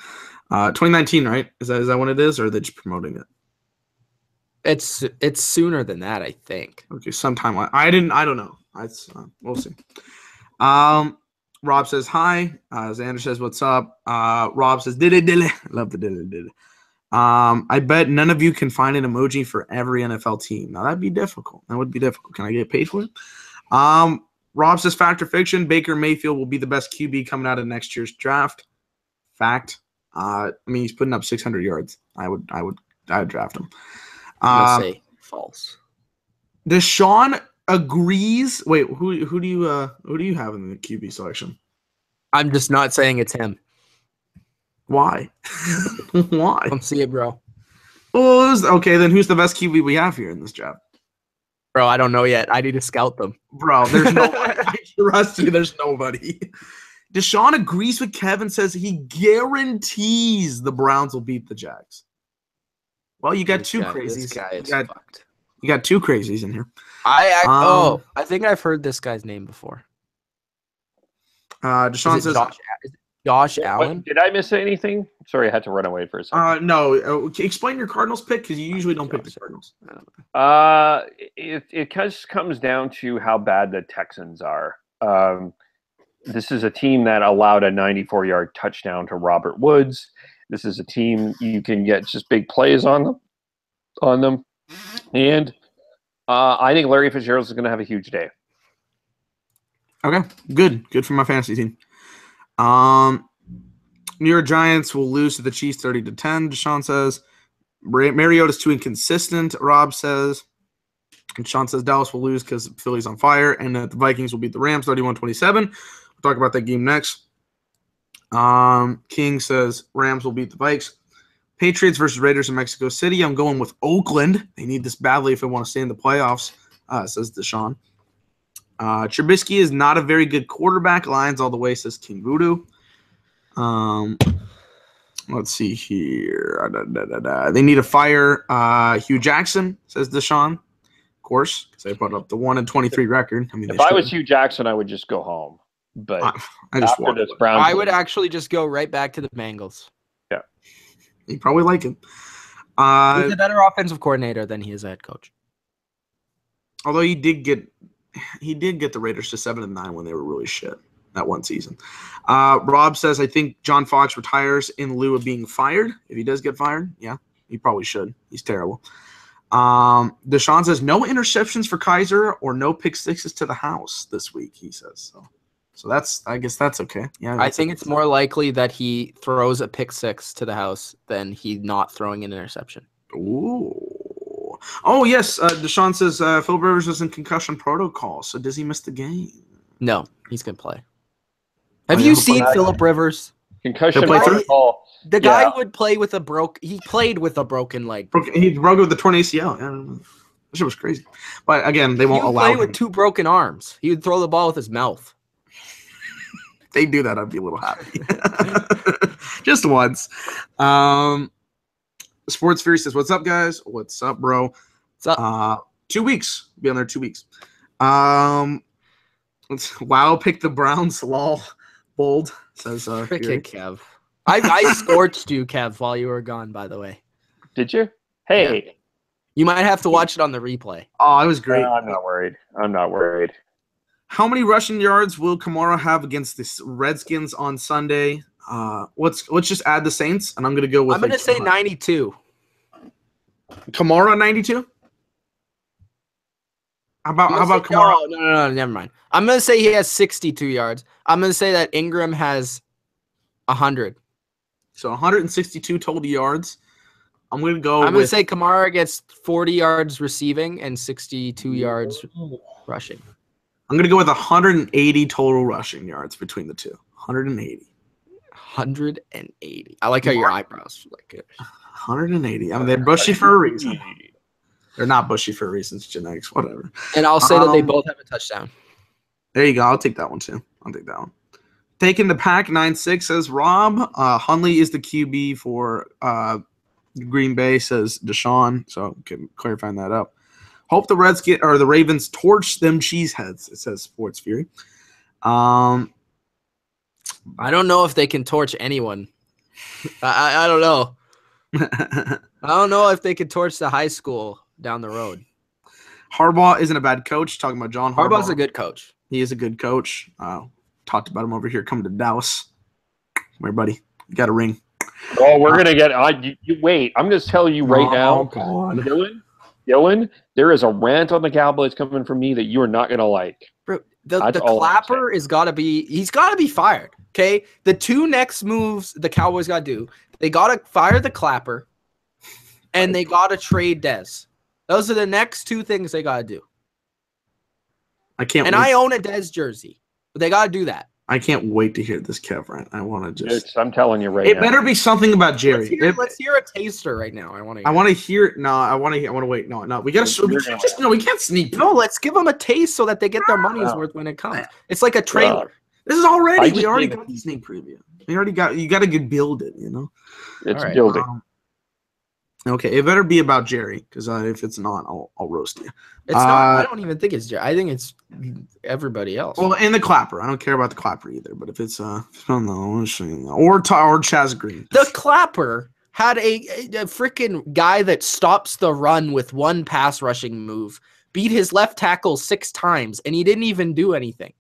out. 2019, right? Is that what it is, or are they just promoting it? It's sooner than that, I think. Okay, sometime. I don't know. We'll see. Rob says hi. Xander says what's up. Rob says dilly. Love the dilly. I bet none of you can find an emoji for every NFL team. Now that'd be difficult. That would be difficult. Can I get paid for it? Rob says fact or fiction. Baker Mayfield will be the best QB coming out of next year's draft. Fact. I mean, he's putting up 600 yards. I would draft him. I'm gonna say false. Deshaun agrees. Wait, who do you have in the QB selection? I'm just not saying it's him. Why? Why? Don't see it, bro. Well, okay, then who's the best QB we have here in this draft? Bro, I don't know yet. I need to scout them. Bro, there's nobody. I trust you. There's nobody. Deshaun agrees with Kevin, says he guarantees the Browns will beat the Jags. Well, you got two crazies. This guy is fucked. You got two crazies in here. I think I've heard this guy's name before. Deshaun says Josh Allen. Did I miss anything? Sorry, I had to run away for a second. No. Explain your Cardinals pick because you usually don't pick the Cardinals. It just comes down to how bad the Texans are. This is a team that allowed a 94-yard touchdown to Robert Woods. This is a team you can get just big plays on them. And I think Larry Fitzgerald is going to have a huge day. Okay, good for my fantasy team. New York Giants will lose to the Chiefs 30-10. Deshaun says Mariota's too inconsistent. Rob says, and Sean says Dallas will lose because Philly's on fire, and that the Vikings will beat the Rams 31-27. We'll talk about that game next. King says Rams will beat the Vikes. Patriots versus Raiders in Mexico City. I'm going with Oakland. They need this badly if they want to stay in the playoffs, says Deshaun. Trubisky is not a very good quarterback. Lions all the way, says King Voodoo. Let's see here. They need to fire Hugh Jackson, says Deshaun. Of course, because they put up the 1-23 record. I mean, if I was Hugh Jackson, I would just go home. But I just after this Browns, I would actually just go right back to the Bengals. Yeah, you probably like him. He's a better offensive coordinator than he is a head coach. Although he did get the Raiders to 7-9 when they were really shit that one season. Rob says, I think John Fox retires in lieu of being fired. If he does get fired, yeah, he probably should. He's terrible. Deshaun says no interceptions for Kaiser or no pick sixes to the house this week, he says. So I guess that's okay. Yeah, I think it's more likely that he throws a pick six to the house than he not throwing an interception. Ooh. Oh, yes. Deshaun says Phil Rivers was in concussion protocol, so does he miss the game? No, he's going to play. Have you seen Philip Rivers? Concussion protocol. The guy would play with he played with a broken leg. He broke it with the torn ACL. That shit was crazy. But again, they won't allow him. He would play with two broken arms. He would throw the ball with his mouth. If they do that, I'd be a little happy. Just once. Sports Fury says, what's up, guys? What's up, bro? What's up? 2 weeks. Be on there 2 weeks. Wow, pick the Browns. Lol. Bold. Says Frickin' Kev. I scorched you, Kev, while you were gone, by the way. Did you? Hey. Yeah. You might have to watch it on the replay. Oh, it was great. I'm not worried. How many rushing yards will Kamara have against the Redskins on Sunday? Let's just add the Saints, and I'm gonna go with. I'm gonna say 92. Kamara 92. How about Kamara? No, never mind. I'm gonna say he has 62 yards. I'm gonna say that Ingram has 100. So 162 total yards. I'm gonna say Kamara gets 40 yards receiving and 62 yards rushing. I'm gonna go with 180 total rushing yards between the two. 180. 180. I like how your eyebrows like it. 180. I mean, they're bushy for a reason. They're not bushy for a reason. It's genetics, whatever. And I'll say that they both have a touchdown. There you go. I'll take that one too. Taking the pack 9-6 says Rob. Hundley is the QB for Green Bay, says Deshaun. So clarifying that up. Hope the Ravens torch them cheeseheads. It says Sports Fury. I don't know if they can torch anyone. I don't know. I don't know if they could torch the high school down the road. Harbaugh isn't a bad coach. Talking about John Harbaugh. Harbaugh's a good coach. He is a good coach. Talked about him over here coming to Dallas. Come here, buddy. You got a ring. Oh, we're going to get you wait. I'm going to tell you right now, Dylan, there is a rant on the Cowboys coming from me that you are not going to like. Bro, The That's all I'm clapper he's got to be fired. Okay. The two next moves the Cowboys got to do, they got to fire the clapper and they got to trade Dez. Those are the next two things they got to do. I can't. And I own a Dez jersey, but they got to do that. I can't wait to hear this, Kev. Right? I want to just. I'm telling you right now. It better be something about Jerry. Let's hear a taster right now. I want to hear. No, I want to wait. No. We gotta. We can't sneak. No, let's give them a taste so that they get their money's worth when it comes. It's like a trailer. This is already. We already got the sneak preview. You got to build it. You know. It's building. Okay, it better be about Jerry, because if it's not, I'll roast you. It's not. I don't even think it's Jerry. I think it's everybody else. Well, and the clapper. I don't care about the clapper either. But if it's I don't know, or Chaz Green. The clapper had a freaking guy that stops the run with one pass rushing move, beat his left tackle 6 times, and he didn't even do anything.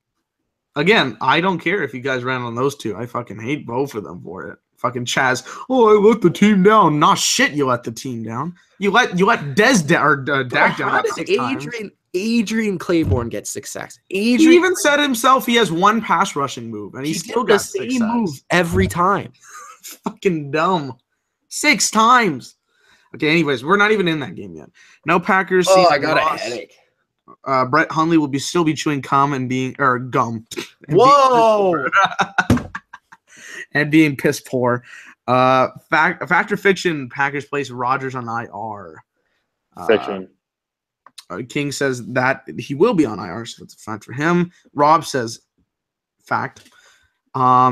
Again, I don't care if you guys ran on those two. I fucking hate both of them for it. Fucking Chaz. Oh, I let the team down. Nah, shit, you let the team down. You let Dez Dak down. How did Adrian Claiborne get 6 sacks? He even said himself he has 1 pass rushing move, and he still got 6 sacks. Move every time. Fucking dumb. 6 times. Okay, anyways, we're not even in that game yet. No Packers. Oh, I got a headache. Brett Hundley will still be chewing gum. Whoa. And being piss poor. Fact or fiction, Packers place Rodgers on IR. Fiction. King says that he will be on IR, so that's a fact for him. Rob says fact.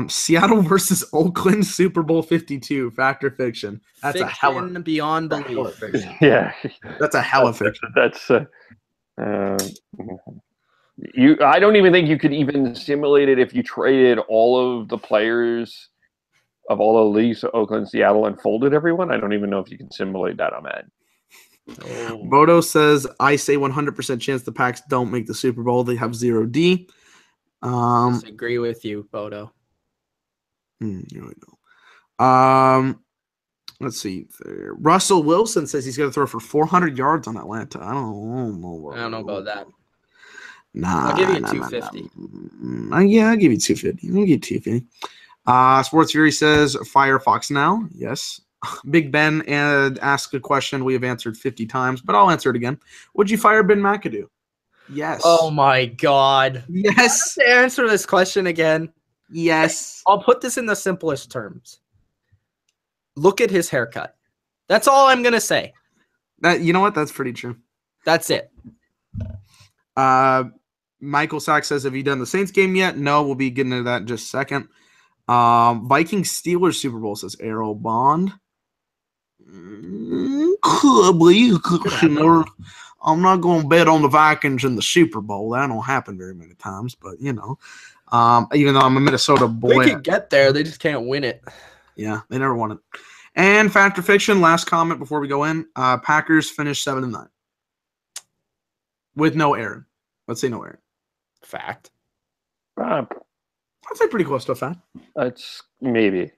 Seattle versus Oakland, Super Bowl 52, fact or fiction? That's fiction, a hell of beyond belief. Yeah. That's a hell of fiction. That's I don't even think you could even simulate it if you traded all of the players of all the leagues, Oakland, Seattle, and folded everyone. I don't even know if you can simulate that. I'm at. Bodo says, I say 100% chance the Packs don't make the Super Bowl. They have 0D. I agree with you, Bodo. Here we go. Let's see. Russell Wilson says he's going to throw for 400 yards on Atlanta. I don't know about that. Nah, I'll give you 250. Yeah, I'll give you 250. I'll give you 250. Sports Fury says, fire Fox now. Yes. Big Ben asked a question we have answered 50 times, but I'll answer it again. Would you fire Ben McAdoo? Yes. Oh, my God. Yes. To answer this question again. Yes. I'll put this in the simplest terms. Look at his haircut. That's all I'm going to say. You know what? That's pretty true. That's it. Michael Sack says, have you done the Saints game yet? No, we'll be getting into that in just a second. Vikings Steelers Super Bowl says Errol Bond. I'm not going to bet on the Vikings in the Super Bowl. That don't happen very many times, but you know, even though I'm a Minnesota boy, they can get there. They just can't win it. Yeah, they never won it. And fact or fiction, last comment before we go in. Packers finished 7-9 with no Aaron. Let's say no Aaron. Fact. I'd say pretty close to a fact. That's maybe.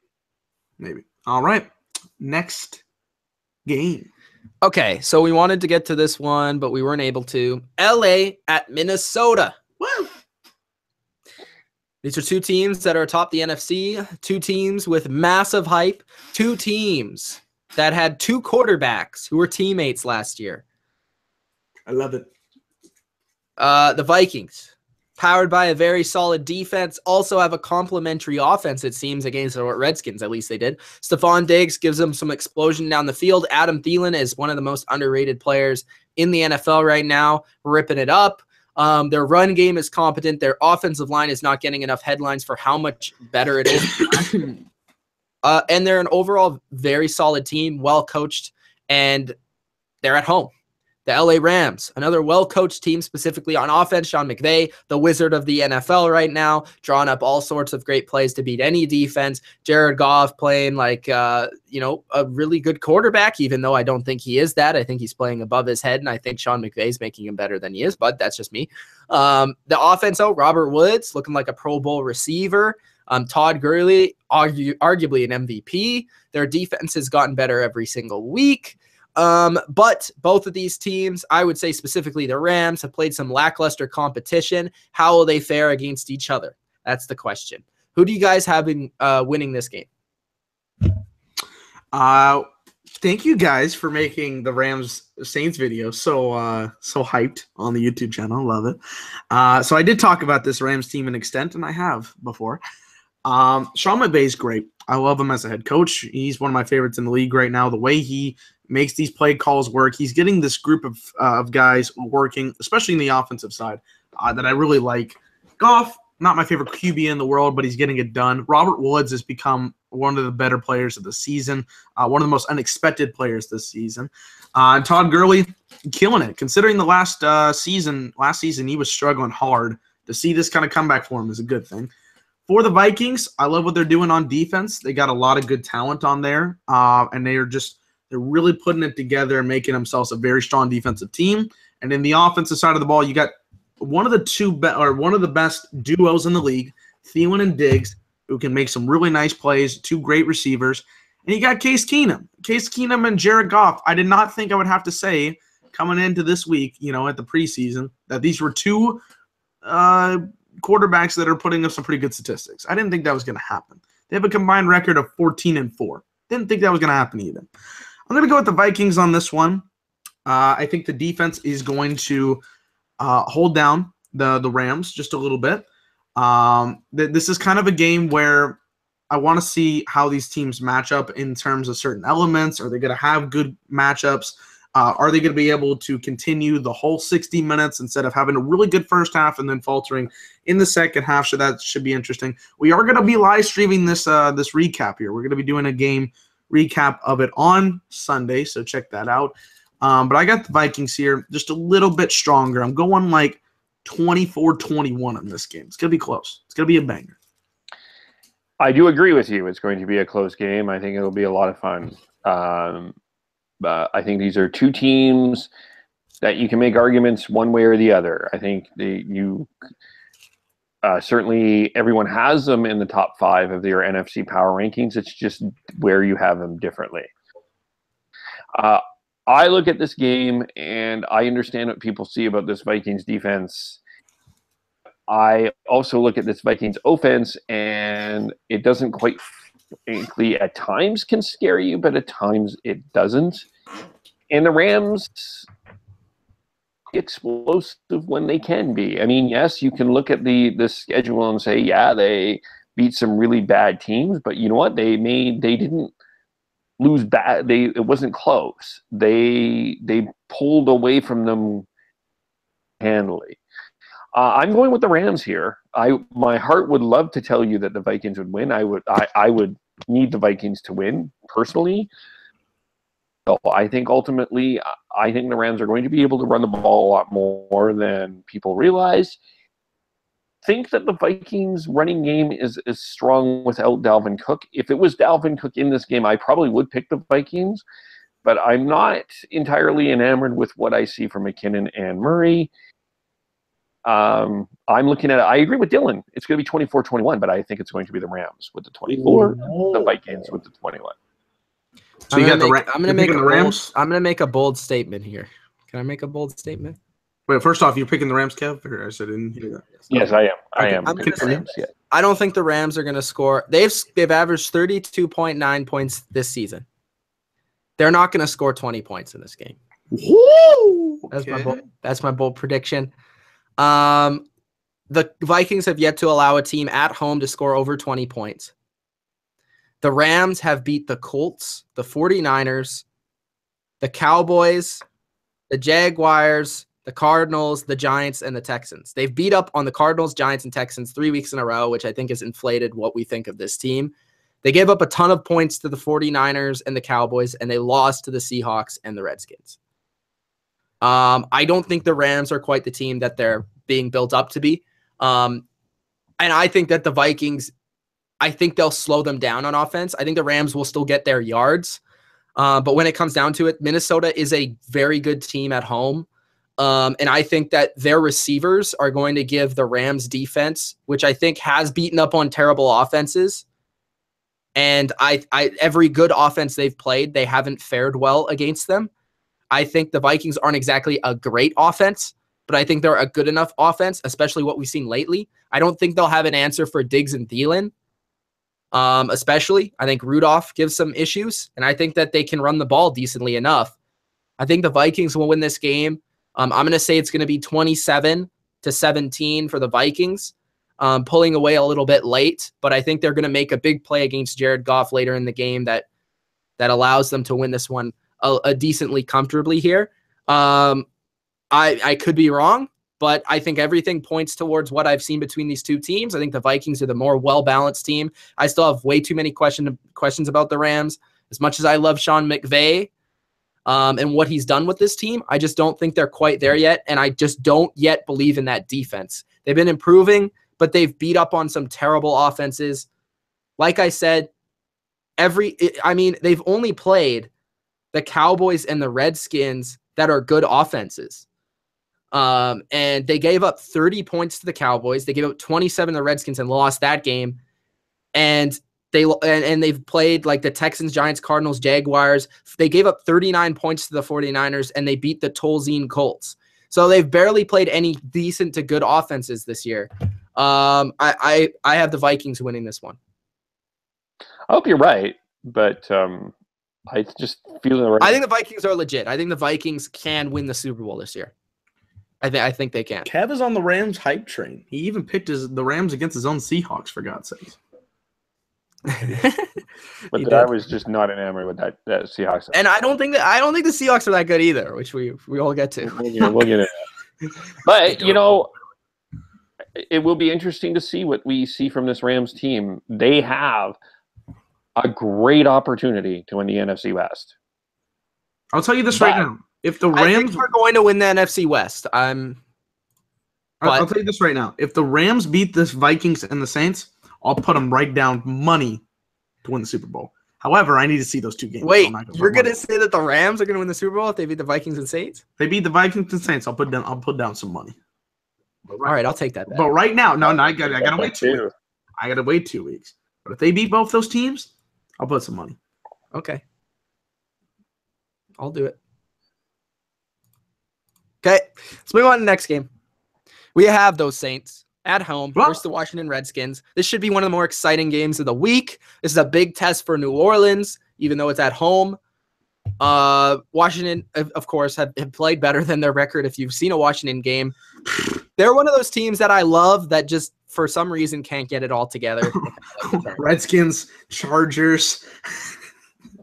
All right. Next game. Okay, so we wanted to get to this one, but we weren't able to. LA at Minnesota. Woo! These are 2 teams that are atop the NFC, 2 teams with massive hype, 2 teams that had 2 quarterbacks who were teammates last year. I love it. The Vikings, powered by a very solid defense, also have a complimentary offense, it seems, against the Redskins. At least they did. Stephon Diggs gives them some explosion down the field. Adam Thielen is one of the most underrated players in the NFL right now, ripping it up. Their run game is competent. Their offensive line is not getting enough headlines for how much better it is. And they're an overall very solid team, well coached, and they're at home. The LA Rams, another well-coached team, specifically on offense. Sean McVay, the wizard of the NFL right now, drawing up all sorts of great plays to beat any defense. Jared Goff playing like, a really good quarterback, even though I don't think he is that. I think he's playing above his head, and I think Sean McVay's making him better than he is, but that's just me. The offense, Robert Woods, looking like a Pro Bowl receiver. Todd Gurley, arguably an MVP. Their defense has gotten better every single week. But both of these teams, I would say specifically the Rams, have played some lackluster competition. How will they fare against each other? That's the question. Who do you guys have in winning this game? Thank you guys for making the Rams Saints video so hyped on the YouTube channel. Love it. So I did talk about this Rams team in extent, and I have before. Sean McVay's great. I love him as a head coach. He's one of my favorites in the league right now. The way he makes these play calls work, he's getting this group of guys working, especially in the offensive side, that I really like. Goff, not my favorite QB in the world, but he's getting it done. Robert Woods has become one of the better players of the season, one of the most unexpected players this season. And Todd Gurley, killing it. Considering the last season he was struggling hard. To see this kind of comeback for him is a good thing. For the Vikings, I love what they're doing on defense. They got a lot of good talent on there, and they're really putting it together and making themselves a very strong defensive team. And in the offensive side of the ball, you got one of the best duos in the league, Thielen and Diggs, who can make some really nice plays, two great receivers. And you got Case Keenum and Jared Goff. I did not think I would have to say coming into this week, at the preseason, that these were two quarterbacks that are putting up some pretty good statistics. I didn't think that was going to happen. They have a combined record of 14-4. Didn't think that was going to happen either. I'm going to go with the Vikings on this one. I think the defense is going to hold down the Rams just a little bit. This is kind of a game where I want to see how these teams match up in terms of certain elements. Are they going to have good matchups? Are they going to be able to continue the whole 60 minutes instead of having a really good first half and then faltering in the second half? So that should be interesting. We are going to be live streaming this recap here. We're going to be doing a game recap of it on Sunday, so check that out. But I got the Vikings here just a little bit stronger. I'm going like 24-21 in this game. It's going to be close. It's going to be a banger. I do agree with you. It's going to be a close game. I think it'll be a lot of fun. I think these are two teams that you can make arguments one way or the other. I think certainly everyone has them in the top 5 of their NFC power rankings. It's just where you have them differently. I look at this game and I understand what people see about this Vikings defense. I also look at this Vikings offense and it doesn't quite frankly at times can scare you, but at times it doesn't. And the Rams explosive when they can be. I mean, yes, you can look at the schedule and say, yeah, they beat some really bad teams, but you know what? They didn't lose bad. It wasn't close. They pulled away from them handily. I'm going with the Rams here. My heart would love to tell you that the Vikings would win. I would need the Vikings to win personally. So I think ultimately, I think the Rams are going to be able to run the ball a lot more than people realize. Think that the Vikings running game is strong without Dalvin Cook. If it was Dalvin Cook in this game, I probably would pick the Vikings, but I'm not entirely enamored with what I see from McKinnon and Murray. I'm looking at it. I agree with Dylan. It's going to be 24-21, but I think it's going to be the Rams with the 24, the Vikings with the 21. So you got the Rams. I'm going to make a bold statement here. Can I make a bold statement? Wait, first off, you're picking the Rams, Kev? Or I didn't hear that. Yes, I am. I am. I don't think the Rams are going to score. They've averaged 32.9 points this season. They're not going to score 20 points in this game. Woo! That's my bold prediction. The Vikings have yet to allow a team at home to score over 20 points. The Rams have beat the Colts, the 49ers, the Cowboys, the Jaguars, the Cardinals, the Giants, and the Texans. They've beat up on the Cardinals, Giants, and Texans 3 weeks in a row, which I think has inflated what we think of this team. They gave up a ton of points to the 49ers and the Cowboys, and they lost to the Seahawks and the Redskins. I don't think the Rams are quite the team that they're being built up to be. And I think that the Vikings, I think they'll slow them down on offense. I think the Rams will still get their yards. But when it comes down to it, Minnesota is a very good team at home. And I think that their receivers are going to give the Rams defense, which I think has beaten up on terrible offenses. And every good offense they've played, they haven't fared well against them. I think the Vikings aren't exactly a great offense, but I think they're a good enough offense, especially what we've seen lately. I don't think they'll have an answer for Diggs and Thielen, especially. I think Rudolph gives some issues, and I think that they can run the ball decently enough. I think the Vikings will win this game. I'm going to say it's going to be 27-17 for the Vikings, pulling away a little bit late, but I think they're going to make a big play against Jared Goff later in the game that allows them to win this one a decently comfortably here. I could be wrong, but I think everything points towards what I've seen between these two teams. I think the Vikings are the more well-balanced team. I still have way too many questions about the Rams. As much as I love Sean McVay and what he's done with this team, I just don't think they're quite there yet, and I just don't yet believe in that defense. They've been improving, but they've beat up on some terrible offenses. Like I said, they've only played the Cowboys and the Redskins that are good offenses. And they gave up 30 points to the Cowboys. They gave up 27 to the Redskins and lost that game. And they've played like the Texans, Giants, Cardinals, Jaguars. They gave up 39 points to the 49ers, and they beat the Tolzien Colts. So they've barely played any decent to good offenses this year. I have the Vikings winning this one. I hope you're right, but I just feel the right. I think the Vikings are legit. I think the Vikings can win the Super Bowl this year. I think they can. Kev is on the Rams hype train. He even picked the Rams against his own Seahawks, for God's sake. But I was just not enamored with that Seahawks. And I don't think the Seahawks are that good either, which we all get to. We'll get it. But it will be interesting to see what we see from this Rams team. They have a great opportunity to win the NFC West. I'll tell you this right now. If the Rams I think we're going to win the NFC West. I'll tell you this right now. If the Rams beat the Vikings and the Saints, I'll put them right down money to win the Super Bowl. However, I need to see those two games. Wait, you're going to say that the Rams are going to win the Super Bowl if they beat the Vikings and Saints? If they beat the Vikings and Saints, I'll put down some money. All right, I'll take that. But right now, I got to wait 2 weeks. I got to wait 2 weeks. But if they beat both those teams, I'll put some money. Okay. I'll do it. Okay, let's move on to the next game. We have those Saints at home versus the Washington Redskins. This should be one of the more exciting games of the week. This is a big test for New Orleans, even though it's at home. Washington, of course, have played better than their record. If you've seen a Washington game, they're one of those teams that I love that just for some reason can't get it all together. Redskins, Chargers.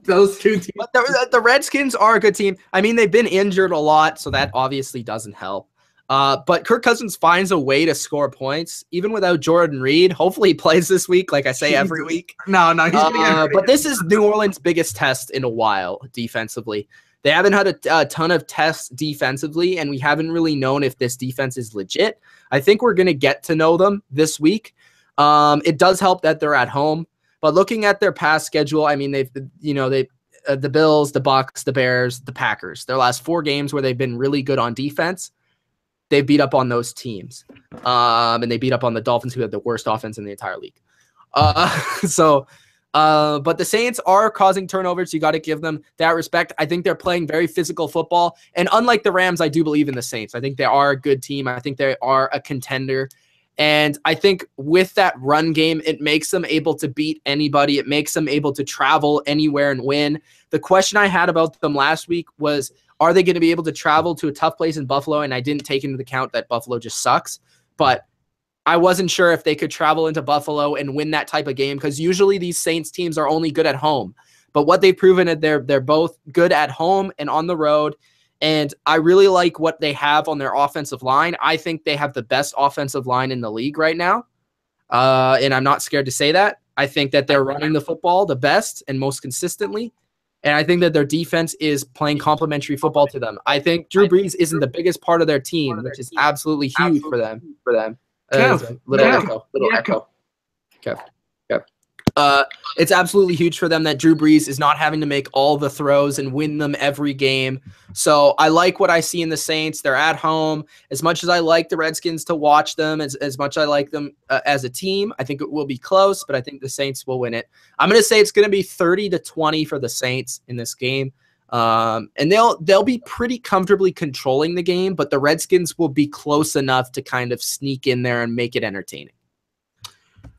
Those two teams. But the Redskins are a good team. I mean, they've been injured a lot, so that obviously doesn't help. But Kirk Cousins finds a way to score points, even without Jordan Reed. Hopefully he plays this week, like I say every week. No, he's gonna but this is New Orleans' biggest test in a while defensively. They haven't had a ton of tests defensively, and we haven't really known if this defense is legit. I think we're going to get to know them this week. It does help that they're at home. But looking at their past schedule, I mean, they've the Bills, the Bucks, the Bears, the Packers. Their last 4 games where they've been really good on defense, they beat up on those teams, and they beat up on the Dolphins, who had the worst offense in the entire league. But the Saints are causing turnovers. You got to give them that respect. I think they're playing very physical football, and unlike the Rams, I do believe in the Saints. I think they are a good team. I think they are a contender. And I think with that run game, it makes them able to beat anybody. It makes them able to travel anywhere and win. The question I had about them last week was, are they going to be able to travel to a tough place in Buffalo? And I didn't take into account that Buffalo just sucks. But I wasn't sure if they could travel into Buffalo and win that type of game, because usually these Saints teams are only good at home. But what they've proven is they're both good at home and on the road. And I really like what they have on their offensive line. I think they have the best offensive line in the league right now. And I'm not scared to say that. I think that they're running the football the best and most consistently. And I think that their defense is playing complementary football to them. I think Drew Brees isn't the biggest part of their team, which is absolutely huge for them. Little echo. Okay. It's absolutely huge for them that Drew Brees is not having to make all the throws and win them every game. So I like what I see in the Saints. They're at home. As much as I like the Redskins to watch them, as much as I like them as a team, I think it will be close, but I think the Saints will win it. I'm going to say it's going to be 30-20 for the Saints in this game. And they'll be pretty comfortably controlling the game, but the Redskins will be close enough to kind of sneak in there and make it entertaining.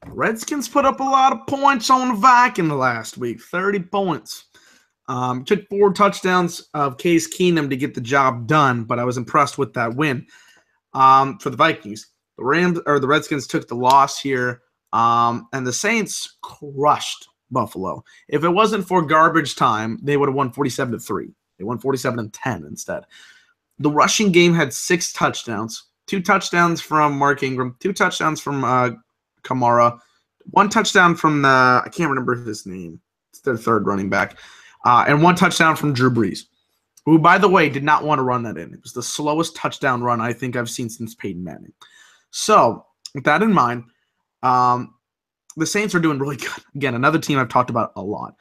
Redskins put up a lot of points on the Vikings last week, 30 points. Took 4 touchdowns of Case Keenum to get the job done, but I was impressed with that win for the Vikings. The Redskins took the loss here, and the Saints crushed Buffalo. If it wasn't for garbage time, they would have won 47-3. They won 47-10 instead. The rushing game had 6 touchdowns, 2 touchdowns from Mark Ingram, 2 touchdowns from Kamara, 1 touchdown from I can't remember his name. It's their third running back, and 1 touchdown from Drew Brees, who, by the way, did not want to run that in. It was the slowest touchdown run I think I've seen since Peyton Manning. So, with that in mind, the Saints are doing really good. Again, another team I've talked about a lot,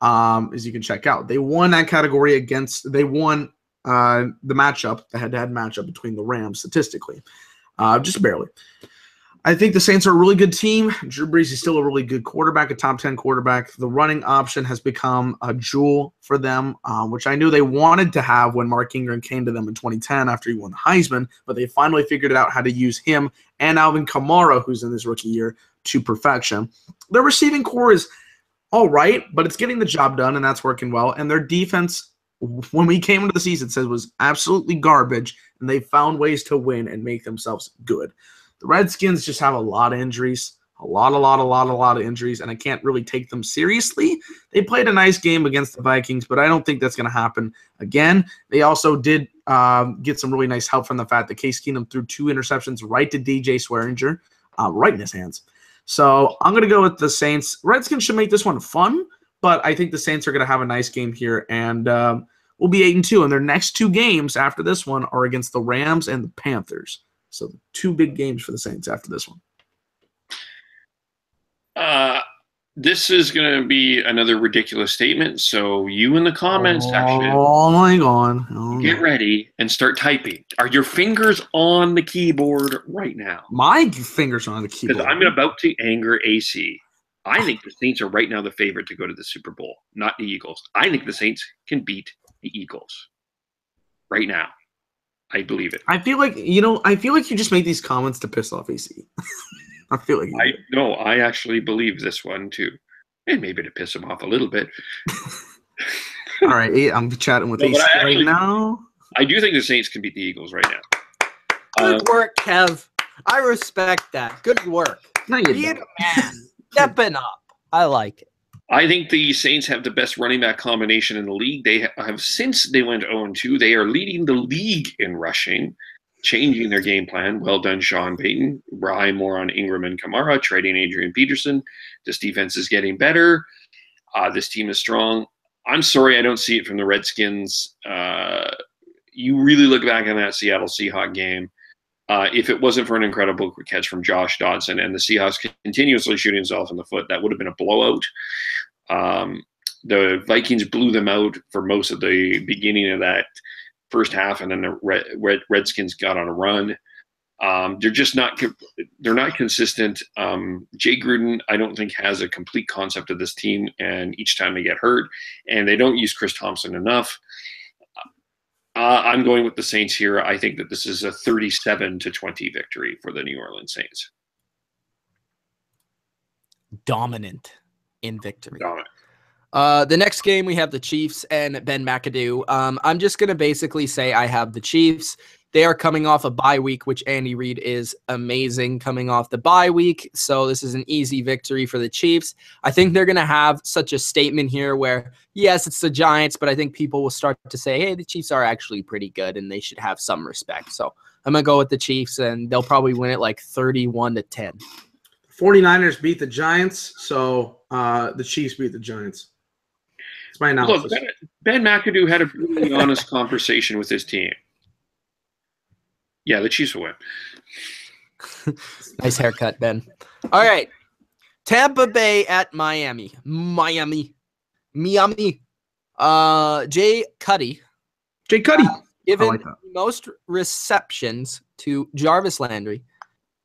as you can check out. They won that category they won the matchup, the head-to-head matchup between the Rams statistically, just barely. I think the Saints are a really good team. Drew Brees is still a really good quarterback, a top 10 quarterback. The running option has become a jewel for them, which I knew they wanted to have when Mark Ingram came to them in 2010 after he won the Heisman, but they finally figured out how to use him and Alvin Kamara, who's in his rookie year, to perfection. Their receiving core is all right, but it's getting the job done, and that's working well. And their defense, when we came into the season, said was absolutely garbage, and they found ways to win and make themselves good. The Redskins just have a lot of injuries, a lot of injuries, and I can't really take them seriously. They played a nice game against the Vikings, but I don't think that's going to happen again. They also did get some really nice help from the fact that Case Keenum threw 2 interceptions right to DJ Swearinger, right in his hands. So I'm going to go with the Saints. Redskins should make this one fun, but I think the Saints are going to have a nice game here, and we'll be 8-2. And their next 2 games after this one are against the Rams and the Panthers. So 2 big games for the Saints after this one. This is going to be another ridiculous statement. So you in the comments section, oh my God, get ready and start typing. Are your fingers on the keyboard right now? My fingers are on the keyboard. Because I'm about to anger AC. I think the Saints are right now the favorite to go to the Super Bowl, not the Eagles. I think the Saints can beat the Eagles right now. I believe it. I feel like you just made these comments to piss off AC. I feel like I actually believe this one too, and maybe to piss him off a little bit. All right, I'm chatting with AC right now. I do think the Saints can beat the Eagles right now. Good work, Kev. I respect that. Good work. No, you Being a man, stepping up. I like it. I think the Saints have the best running back combination in the league. They have, since they went 0-2, they are leading the league in rushing, changing their game plan. Well done, Sean Payton. Rely more on Ingram and Kamara, trading Adrian Peterson. This defense is getting better. This team is strong. I'm sorry I don't see it from the Redskins. You really look back on that Seattle Seahawks game. If it wasn't for an incredible catch from Josh Dodson and the Seahawks continuously shooting themselves in the foot, that would have been a blowout. The Vikings blew them out for most of the beginning of that first half, and then the Redskins got on a run. They're just not consistent. Jay Gruden, I don't think, has a complete concept of this team, and each time they get hurt, and they don't use Chris Thompson enough. I'm going with the Saints here. I think that this is a 37-20 victory for the New Orleans Saints. Dominant in victory. Dominant. The next game, we have the Chiefs and Ben McAdoo. I'm just going to basically say I have the Chiefs. They are coming off a bye week, which Andy Reid is amazing coming off the bye week. So this is an easy victory for the Chiefs. I think they're going to have such a statement here where, yes, it's the Giants, but I think people will start to say, hey, the Chiefs are actually pretty good and they should have some respect. So I'm going to go with the Chiefs, and they'll probably win it like 31-10. 49ers beat the Giants, so the Chiefs beat the Giants. It's my analysis. Look, Ben McAdoo had a really honest conversation with his team. Yeah, the Chiefs will win. Nice haircut, Ben. All right. Tampa Bay at Miami. Jay Cuddy. Jay Cuddy. Given like most receptions to Jarvis Landry.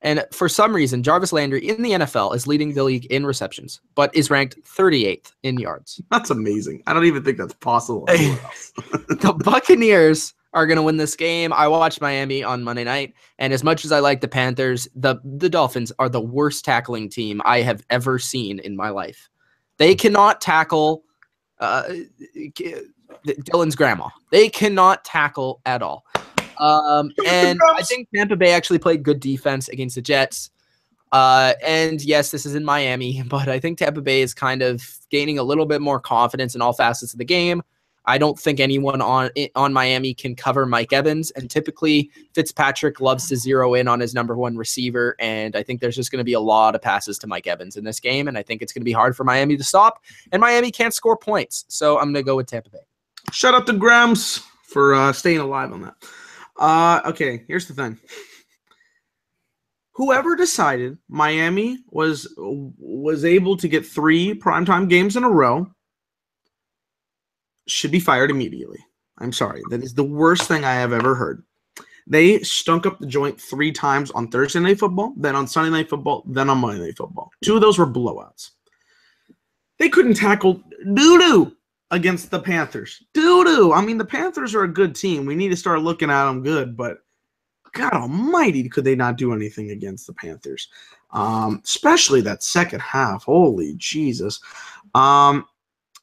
And for some reason, Jarvis Landry in the NFL is leading the league in receptions, but is ranked 38th in yards. That's amazing. I don't even think that's possible anywhere else. The Buccaneers are going to win this game. I watched Miami on Monday night, and as much as I like the Panthers, the Dolphins are the worst tackling team I have ever seen in my life. They cannot tackle Dylan's grandma. They cannot tackle at all. And I think Tampa Bay actually played good defense against the Jets. And yes, this is in Miami, but I think Tampa Bay is kind of gaining a little bit more confidence in all facets of the game. I don't think anyone on Miami can cover Mike Evans, and typically Fitzpatrick loves to zero in on his number one receiver, and I think there's just going to be a lot of passes to Mike Evans in this game, and I think it's going to be hard for Miami to stop, and Miami can't score points, so I'm going to go with Tampa Bay. Shout out to Grams for staying alive on that. Okay, here's the thing. Whoever decided Miami was able to get 3 primetime games in a row should be fired immediately. I'm sorry. That is the worst thing I have ever heard. They stunk up the joint 3 times on Thursday Night Football, then on Sunday Night Football, then on Monday Night Football. 2 of those were blowouts. They couldn't tackle doo-doo against the Panthers. Doo-doo. I mean, the Panthers are a good team. We need to start looking at them good, but God almighty, could they not do anything against the Panthers? Especially that second half. Holy Jesus.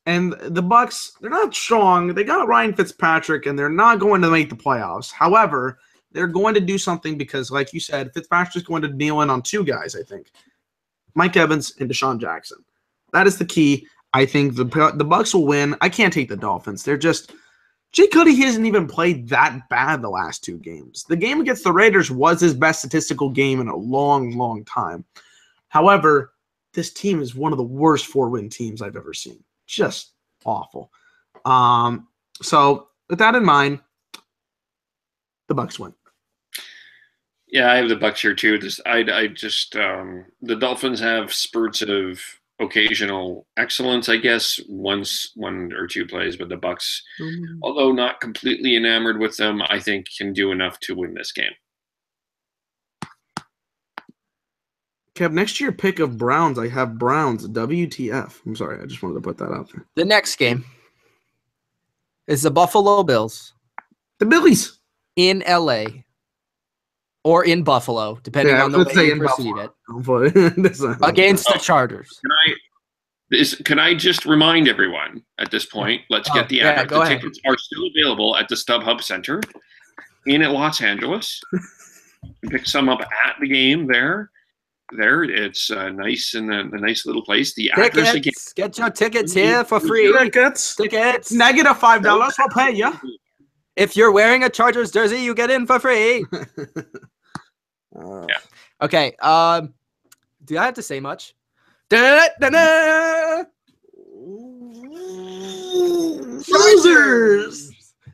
And the Bucs, they're not strong. They got Ryan Fitzpatrick, and they're not going to make the playoffs. However, they're going to do something because, like you said, Fitzpatrick's going to kneel in on 2 guys, I think. Mike Evans and Deshaun Jackson. That is the key. I think the Bucs will win. I can't take the Dolphins. They're just – Jay Cuddy hasn't even played that bad the last 2 games. The game against the Raiders was his best statistical game in a long, long time. However, this team is one of the worst 4-win teams I've ever seen. Just awful. So with that in mind, the Bucs win. Yeah, I have the Bucs here too. The Dolphins have spurts of occasional excellence, I guess, one or 2 plays, but the Bucs, although not completely enamored with them, I think can do enough to win this game. Kev, next year pick of Browns, I have Browns, WTF. I'm sorry, I just wanted to put that out there. The next game is the Buffalo Bills. The Billies. In LA. Or in Buffalo, depending on the way you perceive it. Against the Chargers. Can I just remind everyone at this point, let's get the address. The tickets are still available at the StubHub Center in Los Angeles. You can pick some up at the game there. It's nice in the nice little place. The address again. Get your tickets here for free. Tickets. Negative $5. We'll pay you. If you're wearing a Chargers jersey, you get in for free. Yeah. Okay. Do I have to say much? Chargers.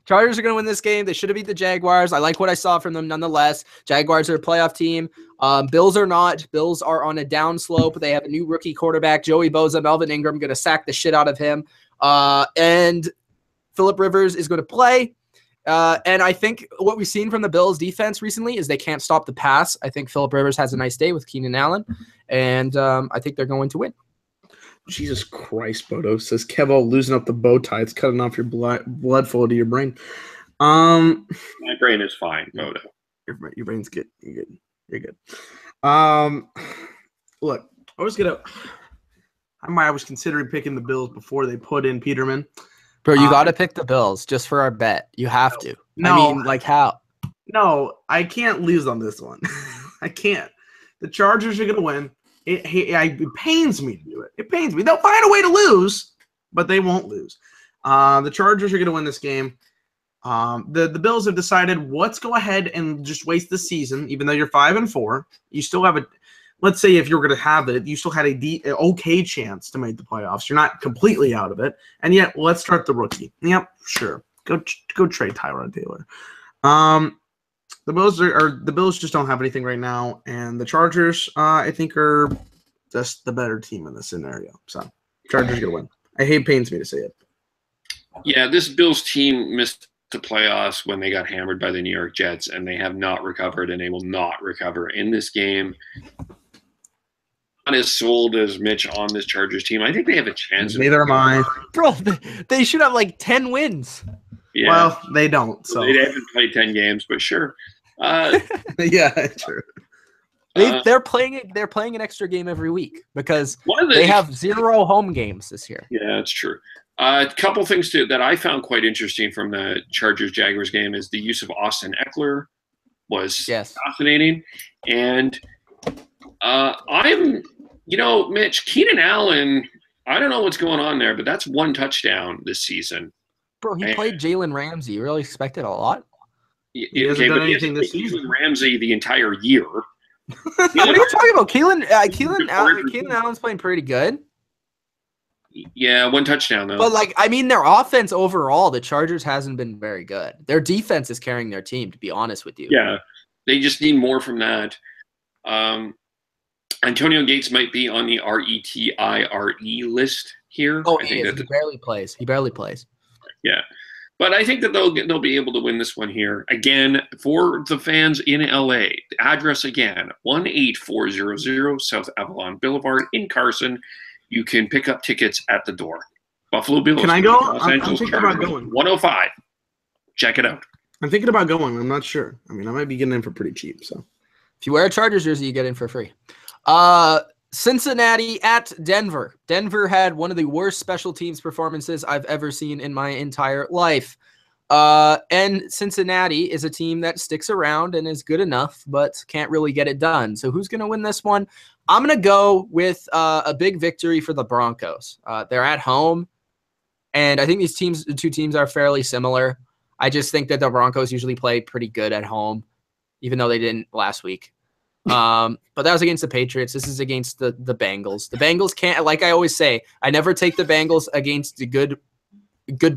Chargers are going to win this game. They should have beat the Jaguars. I like what I saw from them nonetheless. Jaguars are a playoff team. Bills are not. Bills are on a downslope. They have a new rookie quarterback, Joey Bosa. Melvin Ingram going to sack the shit out of him. And Phillip Rivers is going to play. And I think what we've seen from the Bills defense recently is they can't stop the pass. I think Phillip Rivers has a nice day with Keenan Allen. And I think they're going to win. Jesus Christ, Bodo says Kevo losing up the bow tie. It's cutting off your blood flow to your brain. My brain is fine, Bodo. Your brain's good. You're good. Look, I was considering picking the Bills before they put in Peterman. Bro, you got to pick the Bills just for our bet. You have to. No. I mean, like how? No, I can't lose on this one. I can't. The Chargers are going to win. It pains me to do it. It pains me. They'll find a way to lose, but they won't lose. The Chargers are going to win this game. The Bills have decided, let's go ahead and just waste the season, even though you're 5-4. You still have let's say if you're going to have it, you still had an okay chance to make the playoffs. You're not completely out of it. And yet, let's start the rookie. Yep, sure. Go trade Tyrod Taylor. The Bills just don't have anything right now, and the Chargers, I think, are just the better team in this scenario. So, Chargers are gonna win. Pains me to say it. Yeah, this Bills team missed the playoffs when they got hammered by the New York Jets, and they have not recovered, and they will not recover in this game. Not as sold as Mitch on this Chargers team. I think they have a chance. Neither am I. Bro, they should have like 10 wins. Yeah. Well, they don't. So they haven't played 10 games, but sure. Yeah, sure. They're playing an extra game every week because they have 0 home games this year. Yeah, that's true. A couple things that I found quite interesting from the Chargers-Jaguars game is the use of Austin Eckler was fascinating. And Mitch, Keenan Allen, I don't know what's going on there, but that's 1 touchdown this season. Bro, he played Jalen Ramsey. You really expected a lot? He hasn't done anything this season. Ramsey the entire year. What are you talking about? Keenan Allen's playing pretty good. Yeah, 1 touchdown though. But their offense overall, the Chargers hasn't been very good. Their defense is carrying their team, to be honest with you. Yeah, they just need more from that. Antonio Gates might be on the RETIRE list here. Oh, he barely plays. He barely plays. Yeah, but I think that they'll be able to win this one here. Again, for the fans in LA, the address again, 18400 South Avalon Boulevard in Carson. You can pick up tickets at the door. Buffalo Bills. Can I go? I'm thinking about going. 105. Check it out. I'm thinking about going. I'm not sure. I mean, I might be getting in for pretty cheap. So if you wear a Chargers jersey, you get in for free. Cincinnati at Denver. Denver had one of the worst special teams performances I've ever seen in my entire life. And Cincinnati is a team that sticks around and is good enough, but can't really get it done. So who's going to win this one? I'm going to go with a big victory for the Broncos. They're at home, and I think these two teams are fairly similar. I just think that the Broncos usually play pretty good at home, even though they didn't last week. But that was against the Patriots. This is against the Bengals. The Bengals can't, like I always say, I never take the Bengals against the good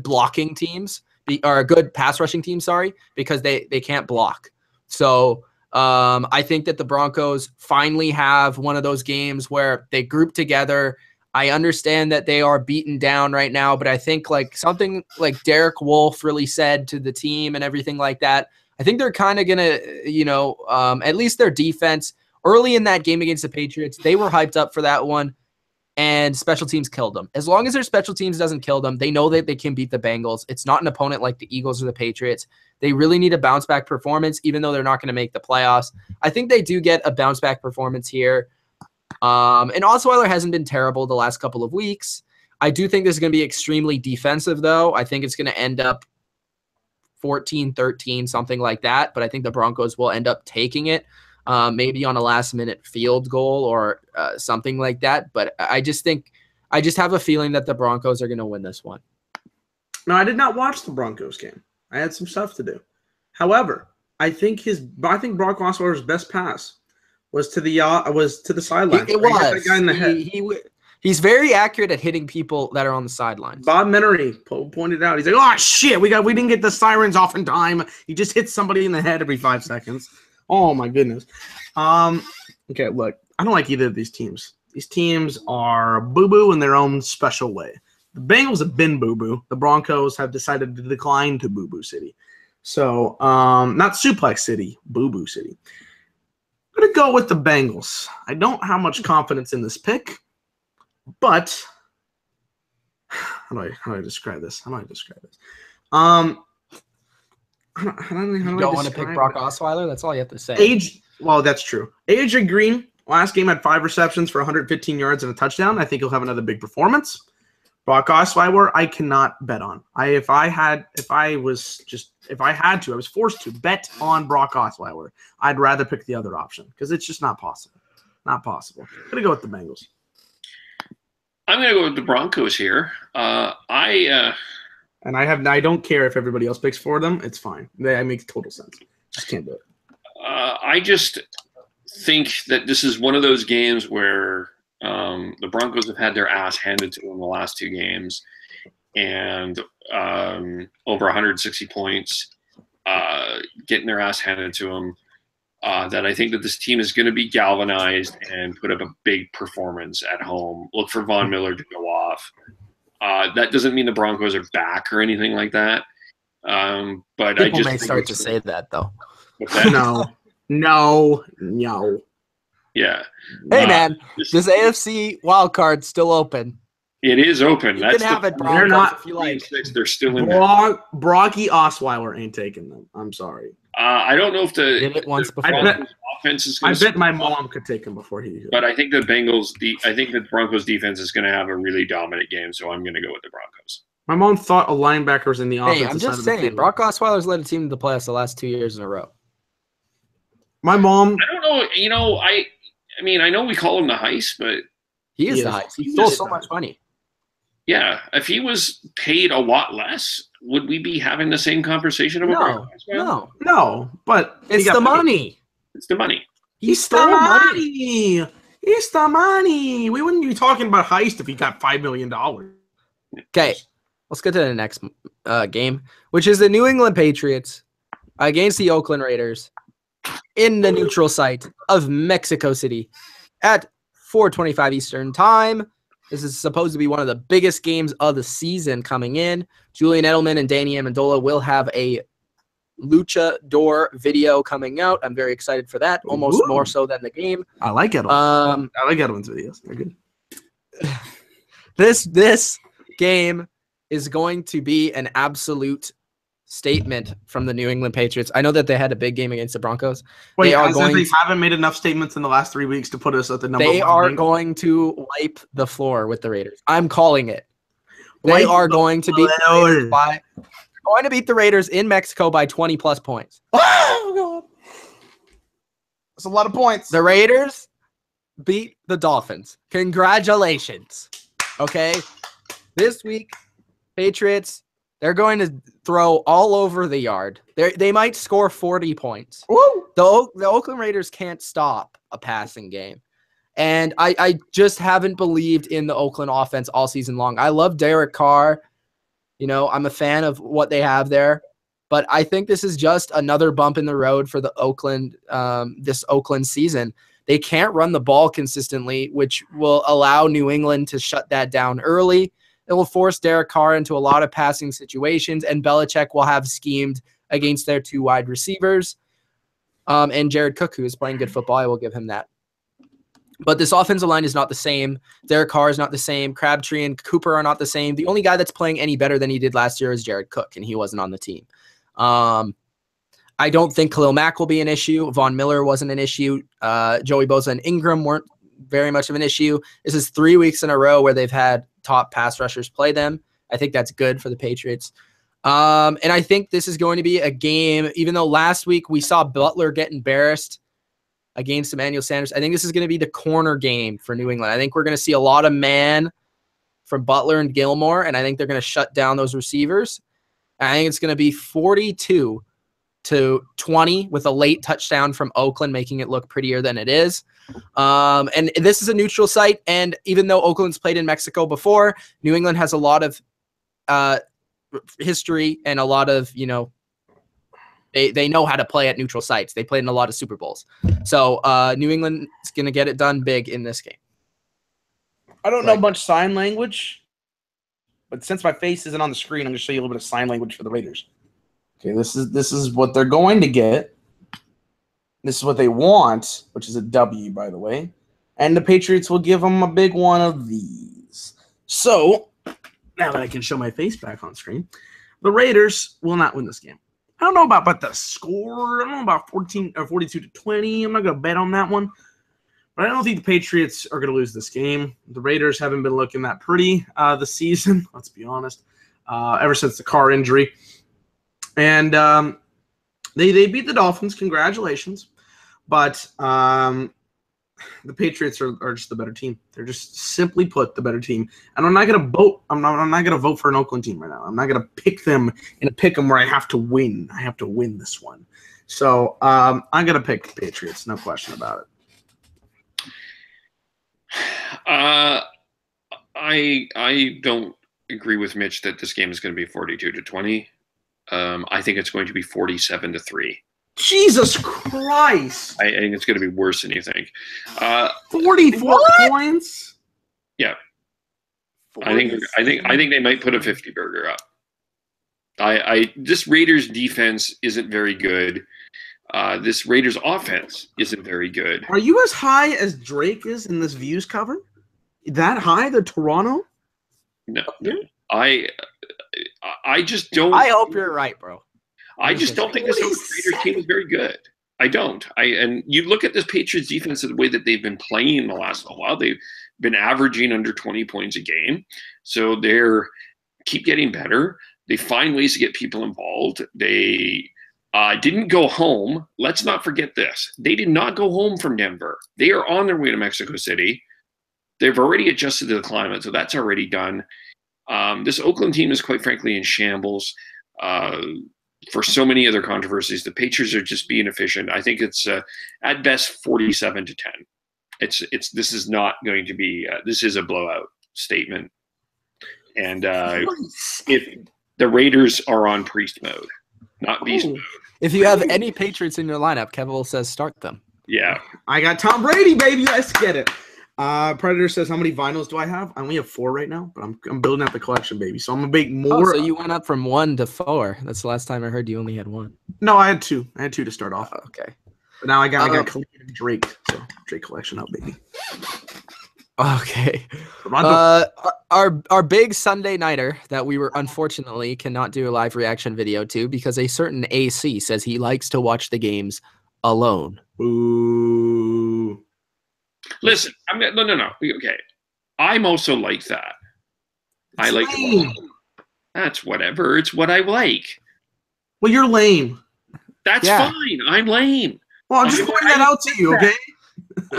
blocking teams or good pass rushing teams, because they can't block. So I think that the Broncos finally have one of those games where they group together. I understand that they are beaten down right now, but I think something like Derek Wolfe really said to the team and everything like that, I think they're kind of going to, at least their defense early in that game against the Patriots, they were hyped up for that one, and special teams killed them. As long as their special teams doesn't kill them, they know that they can beat the Bengals. It's not an opponent like the Eagles or the Patriots. They really need a bounce back performance, even though they're not going to make the playoffs. I think they do get a bounce back performance here. And Osweiler hasn't been terrible the last couple of weeks. I do think this is going to be extremely defensive, though. I think it's going to end up 14-13, something like that. But I think the Broncos will end up taking it, maybe on a last-minute field goal or something like that. But I just have a feeling that the Broncos are going to win this one. No, I did not watch the Broncos game. I had some stuff to do. However, I think Brock Osweiler's best pass was to the sideline. It was. That guy in the head. He's very accurate at hitting people that are on the sidelines. Bob Menery pointed out. He's like, "Oh shit, we didn't get the sirens off in time. He just hits somebody in the head every 5 seconds." Oh my goodness. Okay, look, I don't like either of these teams. These teams are boo-boo in their own special way. The Bengals have been boo-boo. The Broncos have decided to decline to boo-boo city. So, not Suplex City, boo-boo city. I'm going to go with the Bengals. I don't have much confidence in this pick, but how do I describe this? You don't want to pick Brock Osweiler? That's all you have to say. Well, that's true. AJ Green, last game had 5 receptions for 115 yards and a touchdown. I think he'll have another big performance. Brock Osweiler, I cannot bet on. I was forced to bet on Brock Osweiler, I'd rather pick the other option because it's just not possible. Not possible. I'm going to go with the Bengals. I'm going to go with the Broncos here. I don't care if everybody else picks for them. It's fine. That makes total sense. Just can't do it. I just think that this is one of those games where the Broncos have had their ass handed to them the last 2 games, and over 160 points, getting their ass handed to them. That I think that this team is going to be galvanized and put up a big performance at home. Look for Von Miller to go off. That doesn't mean the Broncos are back or anything like that. But People I just may start to say that, though. No. Yeah. Hey, man, this AFC wild card's still open. It is open. You That's can have it, they're Broncos, not if you like. 6. They're still in there. Brocky Osweiler ain't taking them. I'm sorry. I don't know if the Did it once before. Broncos offense is going to. I bet my mom could take him before he. But I think the I think the Broncos defense is going to have a really dominant game, so I'm going to go with the Broncos. My mom thought a linebacker was in the offensive Hey, I'm just saying, Brock Osweiler's led a team to the playoffs the last 2 years in a row. My mom. I don't know. You know, I mean, I know we call him the heist, but he is the heist. He stole so much money. Yeah, if he was paid a lot less, would we be having the same conversation about No, but it's the money. It's the money. He stole money. It's the money. We wouldn't be talking about heist if he got $5 million. Okay, let's get to the next game, which is the New England Patriots against the Oakland Raiders in the neutral site of Mexico City at 4:25 Eastern Time. This is supposed to be one of the biggest games of the season coming in. Julian Edelman and Danny Amendola will have a luchador video coming out. I'm very excited for that, almost more so than the game. I like Edelman. I like Edelman's videos. They're good. This game is going to be an absolute statement from the New England Patriots. I know that they had a big game against the Broncos. Wait, they haven't made enough statements in the last 3 weeks to put us at the number. They are going to wipe the floor with the Raiders. I'm calling it. They are going to beat the Raiders in Mexico by 20+ points. Oh God, that's a lot of points. The Raiders beat the Dolphins. Congratulations. Okay, this week, Patriots. They're going to throw all over the yard. They might score 40 points. Woo! The Oakland Raiders can't stop a passing game. And I just haven't believed in the Oakland offense all season long. I love Derek Carr. You know, I'm a fan of what they have there. But I think this is just another bump in the road for the this Oakland season. They can't run the ball consistently, which will allow New England to shut that down early. It will force Derek Carr into a lot of passing situations, and Belichick will have schemed against their 2 wide receivers. And Jared Cook, who is playing good football, I will give him that. But this offensive line is not the same. Derek Carr is not the same. Crabtree and Cooper are not the same. The only guy that's playing any better than he did last year is Jared Cook, and he wasn't on the team. I don't think Khalil Mack will be an issue. Von Miller wasn't an issue. Joey Bosa and Ingram weren't very much of an issue. This is 3 weeks in a row where they've had top pass rushers play them. I think that's good for the Patriots. And I think this is going to be a game, even though last week we saw Butler get embarrassed against Emmanuel Sanders. I think this is going to be the corner game for New England. I think we're going to see a lot of man from Butler and Gilmore, and I think they're going to shut down those receivers. I think it's going to be 42-20 with a late touchdown from Oakland, making it look prettier than it is. And this is a neutral site, and even though Oakland's played in Mexico before, New England has a lot of history and a lot of, they know how to play at neutral sites. They played in a lot of Super Bowls. So New England is going to get it done big in this game. I don't know much sign language, but since my face isn't on the screen, I'm going to show you a little bit of sign language for the Raiders. Okay, this is what they're going to get. This is what they want, which is a W, by the way. And the Patriots will give them a big one of these. So, now that I can show my face back on screen, the Raiders will not win this game. I don't know about the score. I don't know about 14 or 42-20. I'm not going to bet on that one. But I don't think the Patriots are going to lose this game. The Raiders haven't been looking that pretty this season, let's be honest, ever since the Carr injury. And they beat the Dolphins. Congratulations. But the Patriots are just the better team. They're just simply put the better team. And I'm not gonna vote. I'm not gonna vote for an Oakland team right now. I'm not gonna pick them in a pick 'em where I have to win. I have to win this one. So I'm gonna pick the Patriots, no question about it. I don't agree with Mitch that this game is going to be 42-20. I think it's going to be 47-3. Jesus Christ! I think it's going to be worse than you think. 44 points. Yeah, I think they might put a 50 burger up. This Raiders defense isn't very good. This Raiders offense isn't very good. Are you as high as Drake is in this views cover? That high, the Toronto? No. I just don't. I hope you're right, bro. I just don't think this Raiders team is very good. I don't. And you look at this Patriots defense the way that they've been playing in the last little while. They've been averaging under 20 points a game. So they're keep getting better. They find ways to get people involved. They didn't go home. Let's not forget this. They did not go home from Denver. They are on their way to Mexico City. They've already adjusted to the climate, so that's already done. This Oakland team is quite frankly in shambles. For so many other controversies, the Patriots are just being efficient. I think it's at best 47-10. This is not going to be. This is a blowout statement, and if the Raiders are on priest mode, not beast mode. If you have any Patriots in your lineup, Kevin says start them. Yeah, I got Tom Brady, baby. Let's get it. Predator says, how many vinyls do I have? I only have 4 right now, but I'm building up the collection, baby. So I'm gonna make more. Oh, so you went up from 1 to 4. That's the last time I heard you only had 1. No, I had 2. I had 2 to start off. Oh, okay. But now I got Drake. So Drake collection up, baby. Okay. Our big Sunday nighter that we were unfortunately cannot do a live reaction video to because a certain AC says he likes to watch the games alone. Ooh. Listen, no. Okay, I'm also like that. I like to watch. That's whatever. It's what I like. Well, you're lame. That's fine. I'm lame. Well, I'm just pointing that out to you, okay?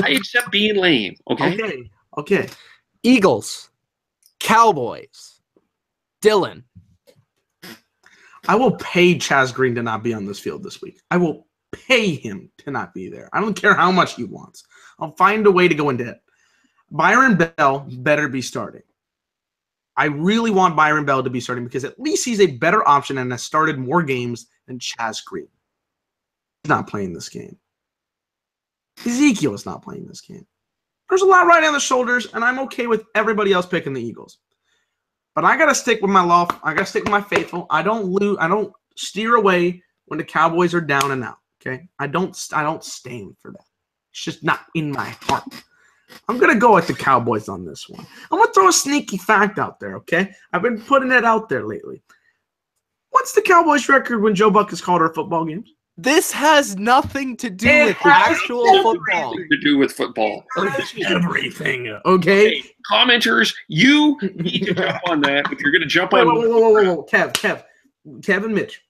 I accept being lame. Okay. Okay. Eagles, Cowboys, Dylan. I will pay Chaz Green to not be on this field this week. I will pay him to not be there. I don't care how much he wants. I'll find a way to go in debt. Byron Bell better be starting. I really want Byron Bell to be starting because at least he's a better option and has started more games than Chaz Green. He's not playing this game. Ezekiel is not playing this game. There's a lot riding on the shoulders, and I'm okay with everybody else picking the Eagles. But I gotta stick with my law. I gotta stick with my faithful. I don't steer away when the Cowboys are down and out. Okay, I don't stand for that. It's just not in my heart. I'm gonna go with the Cowboys on this one. I'm gonna throw a sneaky fact out there. Okay, I've been putting it out there lately. What's the Cowboys' record when Joe Buck has called our football games? This has nothing to do with actual football. To do with football. Everything. Okay. Hey, commenters, you need to jump on that. If you're going to jump on, whoa. Kev, and Mitch.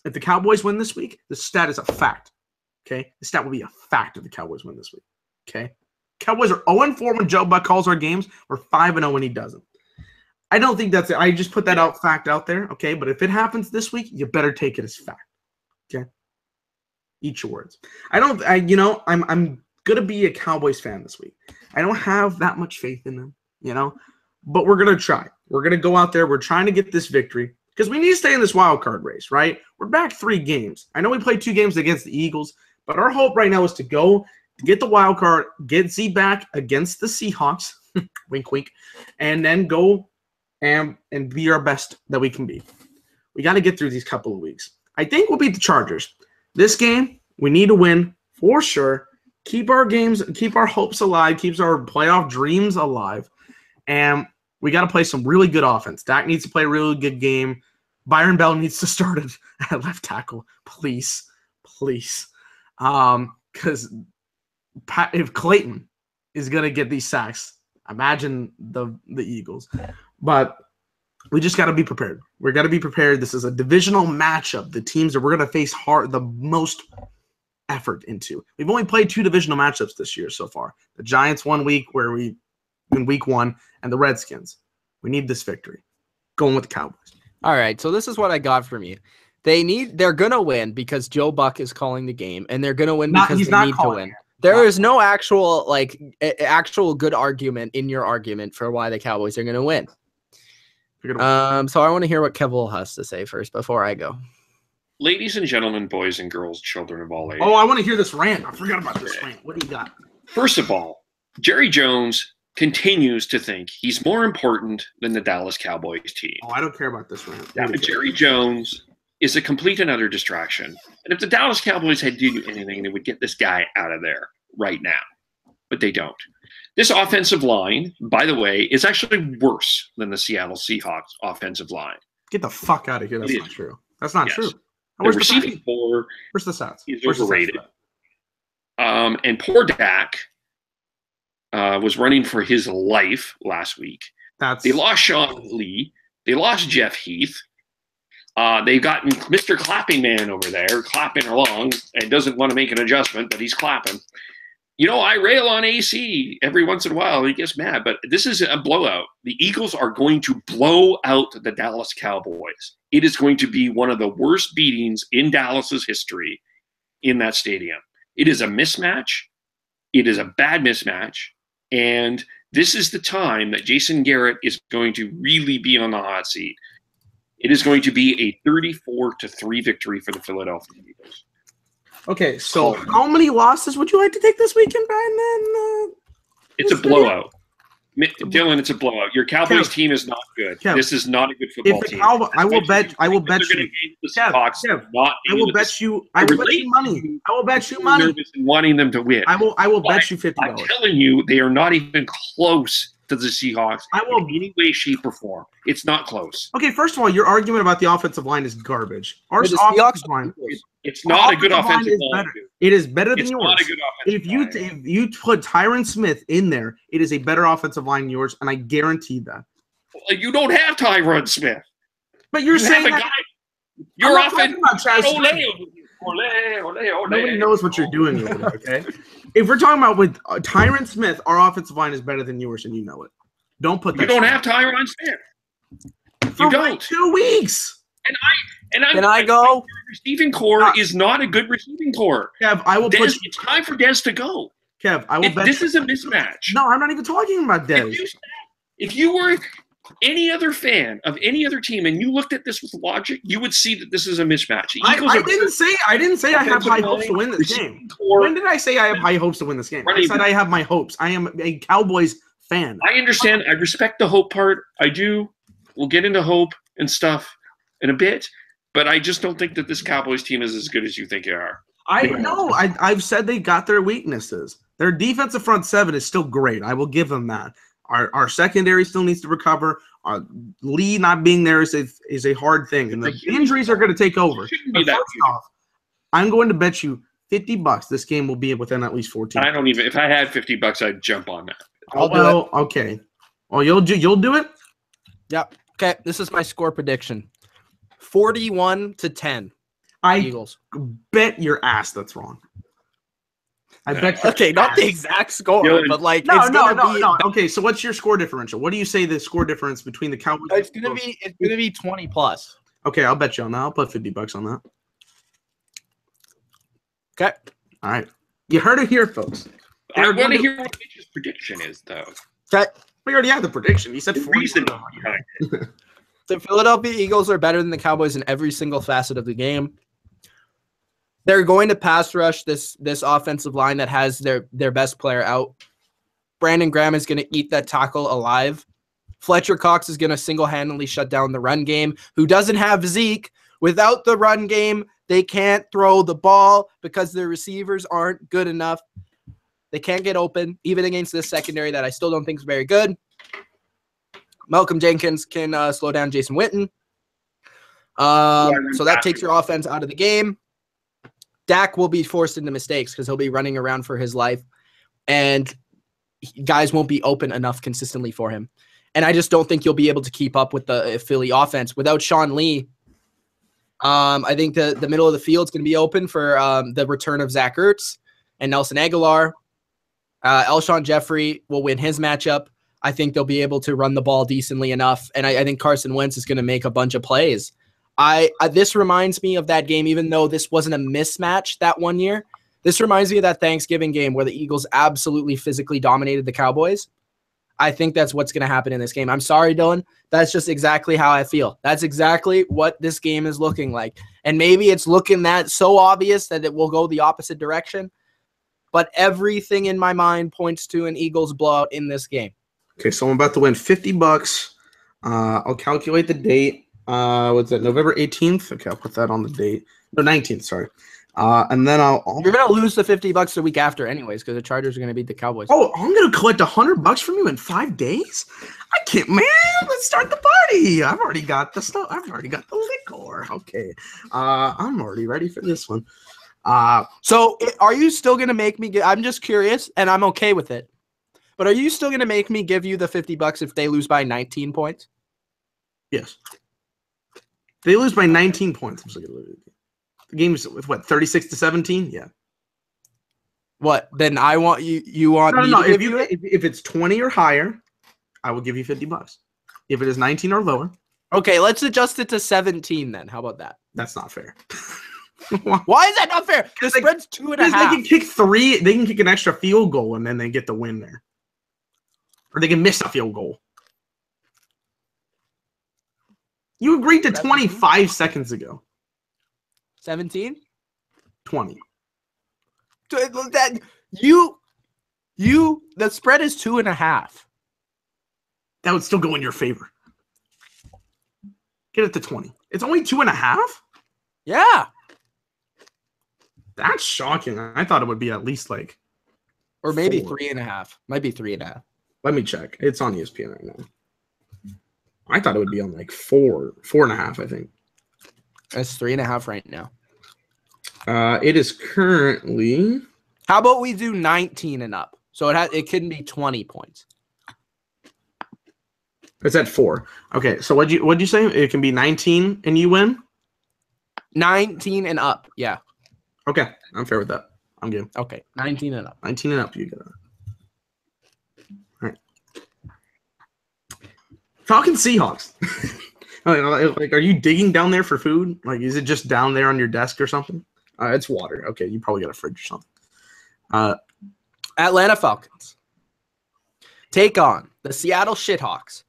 If the Cowboys win this week, the stat is a fact. Okay, the stat will be a fact if the Cowboys win this week. Okay, Cowboys are 0-4 when Joe Buck calls our games. We're 5-0 when he doesn't. I don't think that's it. I just put that fact out there. Okay, but if it happens this week, you better take it as fact. Okay. Eat your words. I'm gonna be a Cowboys fan this week. I don't have that much faith in them, but we're gonna try. We're gonna go out there. We're trying to get this victory because we need to stay in this wild card race, right? We're back 3 games. I know we played 2 games against the Eagles, but our hope right now is to go get the wild card, get Z back against the Seahawks, wink, wink, and then go and be our best that we can be. We got to get through these couple of weeks. I think we'll beat the Chargers. This game, we need to win for sure. Keep our games, keep our hopes alive, keeps our playoff dreams alive. And we got to play some really good offense. Dak needs to play a really good game. Byron Bell needs to start at left tackle. Please. Because if Clayton is going to get these sacks, imagine the Eagles. But we just got to be prepared. We're got to be prepared. This is a divisional matchup. The teams that we're going to face the most effort into. We've only played 2 divisional matchups this year so far. The Giants 1 week in week 1 and the Redskins. We need this victory. Going with the Cowboys. All right, so this is what I got from you. They're going to win because Joe Buck is calling the game, and they're going to win because they need to win. There is no actual good argument in your argument for why the Cowboys are going to win. So I want to hear what Kevin has to say first before I go. Ladies and gentlemen, boys and girls, children of all ages. Oh, I want to hear this rant. I forgot about this rant. What do you got? First of all, Jerry Jones continues to think he's more important than the Dallas Cowboys team. Oh, I don't care about this right now. Jerry Jones is a complete and utter distraction. And if the Dallas Cowboys had to do anything, they would get this guy out of there right now. But they don't. This offensive line, by the way, is actually worse than the Seattle Seahawks offensive line. Get the fuck out of here. That's not true. That's not true. The receiving core Where's the stats? Is overrated. And poor Dak was running for his life last week. They lost Sean Lee. They lost Jeff Heath. They've gotten Mr. Clapping Man over there, clapping along, and doesn't want to make an adjustment, but he's clapping. You know, I rail on AC every once in a while. He gets mad, but this is a blowout. The Eagles are going to blow out the Dallas Cowboys. It is going to be one of the worst beatings in Dallas's history in that stadium. It is a mismatch. It is a bad mismatch. And this is the time that Jason Garrett is going to really be on the hot seat. It is going to be a 34-3 victory for the Philadelphia Eagles. Okay, so how many losses would you like to take this weekend, Brian? It's a blowout. Dylan, it's a blowout. Your Cowboys team is not good. This is not a good football team. I will bet you. I will bet you money. I will bet you money. Wanting them to win. I will bet you $50. I'm telling you, they are not even close to the Seahawks in any way, shape, or form. It's not close. Okay, first of all, your argument about the offensive line is garbage. Our offensive line, it's not a good offensive line. It is better than yours. It's not a good offensive line. If you put Tyron Smith in there, it is a better offensive line than yours, and I guarantee that. Well, you don't have Tyron Smith. But you're saying that your offense. Nobody knows what you're doing over there, okay? If we're talking about with Tyron Smith, our offensive line is better than yours, and you know it. Don't put that. You don't have Tyron Smith. You don't. 2 weeks. Can I go? Receiving core is not a good receiving core. Kev, I will put. It's time for Dez to go. Kev, I will bet. This is a mismatch. No, I'm not even talking about Dez. If you were any other fan of any other team and you looked at this with logic, you would see that this is a mismatch. I didn't say I have high hopes to win this game. When did I say I have high hopes to win this game? I said I have my hopes. I am a Cowboys fan. I understand. I respect the hope part. I do. We'll get into hope and stuff in a bit, but I just don't think that this Cowboys team is as good as you think they are. I know. I've said they got their weaknesses. Their defensive front seven is still great. I will give them that. Our secondary still needs to recover. Lee not being there is a hard thing, and the injuries are going to take over. First off, I'm going to bet you $50 this game will be within at least 14. I don't even. If I had $50, I'd jump on that. I'll do it. Okay. Oh, you'll do it? Yep. Okay. This is my score prediction: 41-10. Eagles. Bet your ass that's wrong. I bet. Okay, not the exact score, but like no. Okay, so what's your score differential? What do you say the score difference between the Cowboys? It's gonna be 20 plus. Okay, I'll bet you on that. I'll put $50 on that. Okay. All right. You heard it here, folks. I want to hear what Mitch's prediction is, though. Okay. We already had the prediction. He said 40. The Philadelphia Eagles are better than the Cowboys in every single facet of the game. They're going to pass rush this offensive line that has their best player out. Brandon Graham is going to eat that tackle alive. Fletcher Cox is going to single-handedly shut down the run game, who doesn't have Zeke. Without the run game, they can't throw the ball because their receivers aren't good enough. They can't get open, even against this secondary that I still don't think is very good. Malcolm Jenkins can slow down Jason Witten. So that takes your offense out of the game. Dak will be forced into mistakes because he'll be running around for his life, and guys won't be open enough consistently for him. And I just don't think you'll be able to keep up with the Philly offense without Sean Lee. I think the middle of the field is going to be open for the return of Zach Ertz and Nelson Aguilar. Alshon Jeffrey will win his matchup. I think they'll be able to run the ball decently enough, and I think Carson Wentz is going to make a bunch of plays. This reminds me of that game, even though this wasn't a mismatch that one year. This reminds me of that Thanksgiving game where the Eagles absolutely physically dominated the Cowboys. I think that's what's going to happen in this game. I'm sorry, Dylan. That's just exactly how I feel. That's exactly what this game is looking like. And maybe it's looking that so obvious that it will go the opposite direction. But everything in my mind points to an Eagles blowout in this game. Okay, so I'm about to win $50. I'll calculate the date. What's that? November 18th. Okay, I'll put that on the date. No, 19th. Sorry. And then You're gonna lose the $50 the week after, anyways, because the Chargers are gonna beat the Cowboys. Oh, I'm gonna collect $100 from you in 5 days. I can't, man. Let's start the party. I've already got the stuff. I've already got the liquor. Okay. I'm already ready for this one. So are you still gonna make me? I'm just curious, and I'm okay with it. But are you still gonna make me give you the $50 if they lose by 19 points? Yes. They lose by 19 points. I'm still gonna lose. The game's with what, 36-17? Yeah. What? Then I want you. You want me to give you it? If it's 20 or higher, I will give you $50. If it is 19 or lower, okay, let's adjust it to 17 then. How about that? that's not fair. Why is that not fair? The spread's 2.5. They can kick 3. They can kick an extra field goal and then they get the win there, or they can miss a field goal. You agreed to 25 seconds ago. 17? 20. That the spread is 2.5. That would still go in your favor. Get it to 20. It's only 2.5? Yeah. That's shocking. I thought it would be at least like, Or maybe 4. 3.5. Might be 3.5. Let me check. It's on ESPN right now. I thought it would be on like 4.5, I think. It's 3.5 right now. It is currently. How about we do 19 and up? So it couldn't be 20 points. It's at 4. Okay, so what'd you say? It can be 19 and you win? 19 and up. Yeah. Okay, I'm fair with that. I'm good. Okay. 19 and up. 19 and up, you get it. All right. Falcons Seahawks. Like, are you digging down there for food? Like, is it just down there on your desk or something? It's water. Okay, you probably got a fridge or something. Atlanta Falcons take on the Seattle Shithawks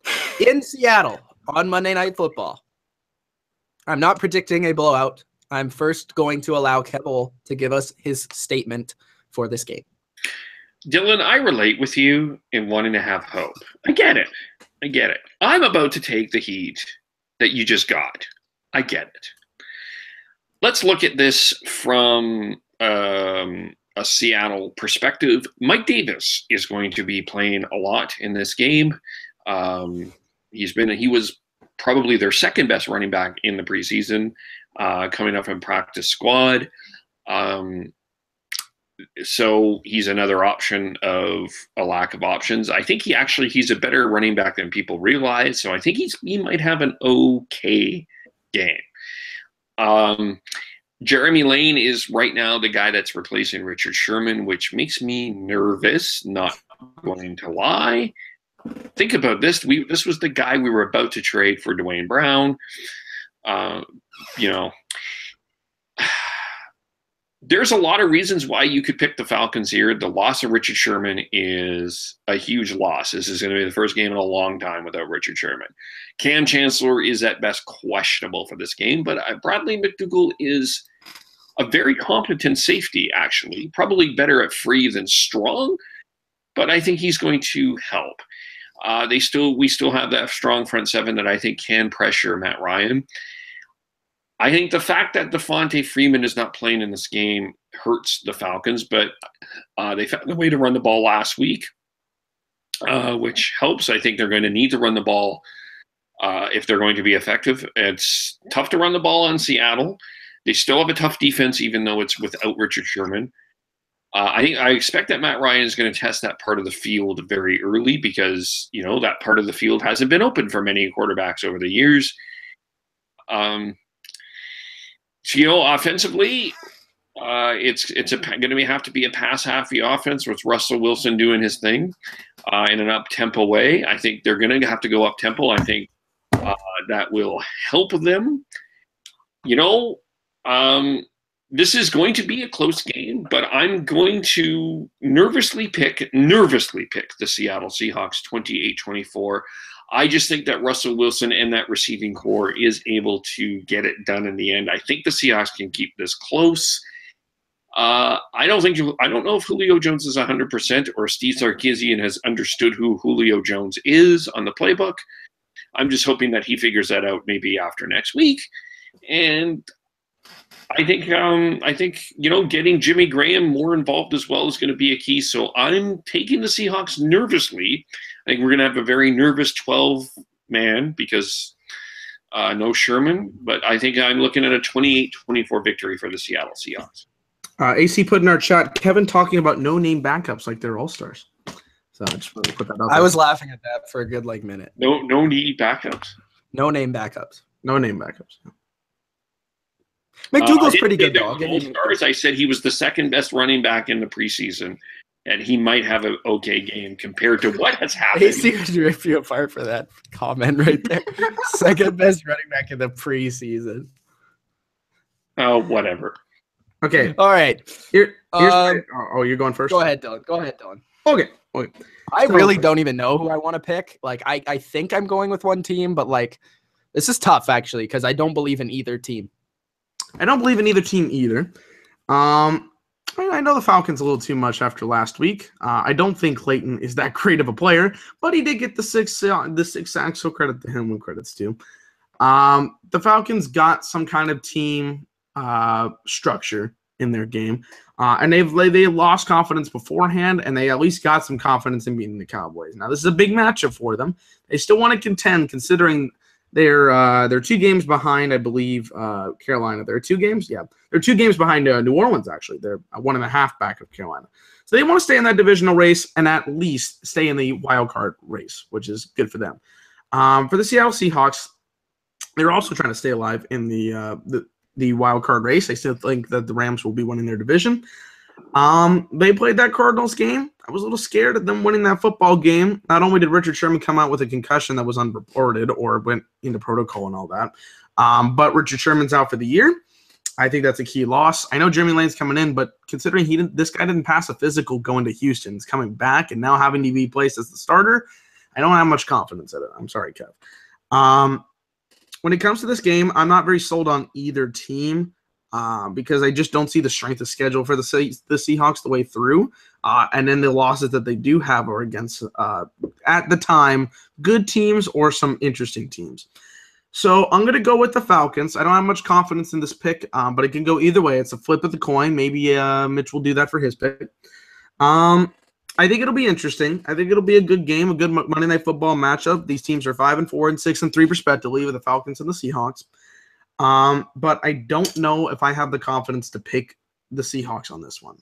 in Seattle on Monday Night Football. I'm not predicting a blowout. I'm first going to allow Keppel to give us his statement for this game. Dylan, I relate with you in wanting to have hope. I get it. I'm about to take the heat that you just got. I get it. Let's look at this from a Seattle perspective. Mike Davis is going to be playing a lot in this game. He was probably their second best running back in the preseason, coming up in practice squad. So he's another option of a lack of options. I think he's a better running back than people realize. So I think he might have an okay game. Jeremy Lane is right now the guy that's replacing Richard Sherman, which makes me nervous, not going to lie. Think about this. This was the guy we were about to trade for Dwayne Brown. There's a lot of reasons why you could pick the Falcons here. The loss of Richard Sherman is a huge loss. This is going to be the first game in a long time without Richard Sherman. Cam Chancellor is at best questionable for this game, but Bradley McDougald is a very competent safety, actually. Probably better at free than strong, but I think he's going to help. We still have that strong front seven that I think can pressure Matt Ryan. I think the fact that Devontae Freeman is not playing in this game hurts the Falcons, but they found a way to run the ball last week, which helps. I think they're going to need to run the ball if they're going to be effective. It's tough to run the ball on Seattle. They still have a tough defense, even though it's without Richard Sherman. I expect that Matt Ryan is going to test that part of the field very early because, that part of the field hasn't been open for many quarterbacks over the years. Offensively, it's going to have to be a pass-happy offense with Russell Wilson doing his thing in an up-tempo way. I think they're going to have to go up-tempo. I think that will help them. This is going to be a close game, but I'm going to nervously pick the Seattle Seahawks 28-24. I just think that Russell Wilson and that receiving core is able to get it done in the end. I think the Seahawks can keep this close. I don't know if Julio Jones is 100% or Steve Sarkisian has understood who Julio Jones is on the playbook. I'm just hoping that he figures that out maybe after next week. And I think getting Jimmy Graham more involved as well is going to be a key. So I'm taking the Seahawks nervously. I think we're going to have a very nervous 12-man because no Sherman. But I think I'm looking at a 28-24 victory for the Seattle Seahawks. AC put in our chat, Kevin talking about no-name backups like they're all-stars. So I just want to put that out there. I was laughing at that for a good minute. No need backups. No name backups. No-name backups. McDougal's pretty good, though. All-stars, I said he was the second best running back in the preseason, and he might have an okay game compared to what has happened. AC would rip you apart for that comment right there. Second best running back in the preseason. Oh, whatever. Okay. All right. Here's you're going first? Go ahead, Dylan. Okay. I really don't even know who I want to pick. Like, I think I'm going with one team, but, like, this is tough, actually, because I don't believe in either team. I don't believe in either team either. I know the Falcons a little too much after last week. I don't think Clayton is that great of a player, but he did get the six sacks, so credit to him when credit's due. The Falcons got some kind of team structure in their game, and they lost confidence beforehand, and they at least got some confidence in beating the Cowboys. Now, this is a big matchup for them. They still want to contend, considering they're 2 games behind, I believe, Carolina. They're 2 games? Yeah. They're 2 games behind New Orleans, actually. They're 1.5 back of Carolina. So they want to stay in that divisional race and at least stay in the wild card race, which is good for them. For the Seattle Seahawks, they're also trying to stay alive in the wild card race. I still think that the Rams will be winning their division. They played that Cardinals game. I was a little scared of them winning that football game. Not only did Richard Sherman come out with a concussion that was unreported or went into protocol and all that, but Richard Sherman's out for the year. I think that's a key loss. I know Jeremy Lane's coming in, but considering this guy didn't pass a physical going to Houston, he's coming back and now having to be placed as the starter, I don't have much confidence in it. I'm sorry, Kev. When it comes to this game, I'm not very sold on either team. Because I just don't see the strength of schedule for the Seahawks the way through. And then the losses that they do have are against, at the time, good teams or some interesting teams. So I'm going to go with the Falcons. I don't have much confidence in this pick, but it can go either way. It's a flip of the coin. Maybe Mitch will do that for his pick. I think it'll be interesting. I think it'll be a good game, a good Monday Night Football matchup. These teams are 5-4 and 6-3 respectively, with the Falcons and the Seahawks. But I don't know if I have the confidence to pick the Seahawks on this one.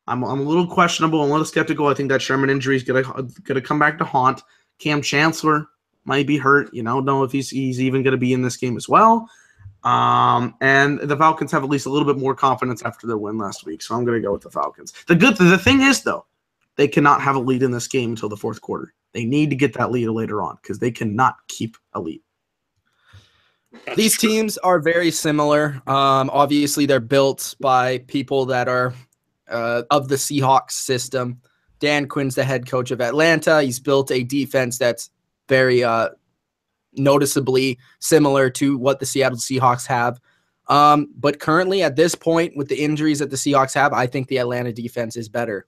I'm a little questionable, I'm a little skeptical. I think that Sherman injury is gonna come back to haunt. Cam Chancellor might be hurt. Don't know if he's even gonna be in this game as well. And the Falcons have at least a little bit more confidence after their win last week, so I'm gonna go with the Falcons. The thing is, though, they cannot have a lead in this game until the fourth quarter. They need to get that lead later on because they cannot keep a lead. These teams are very similar. Obviously, they're built by people that are of the Seahawks system. Dan Quinn's the head coach of Atlanta. He's built a defense that's very noticeably similar to what the Seattle Seahawks have. But currently, at this point, with the injuries that the Seahawks have, I think the Atlanta defense is better.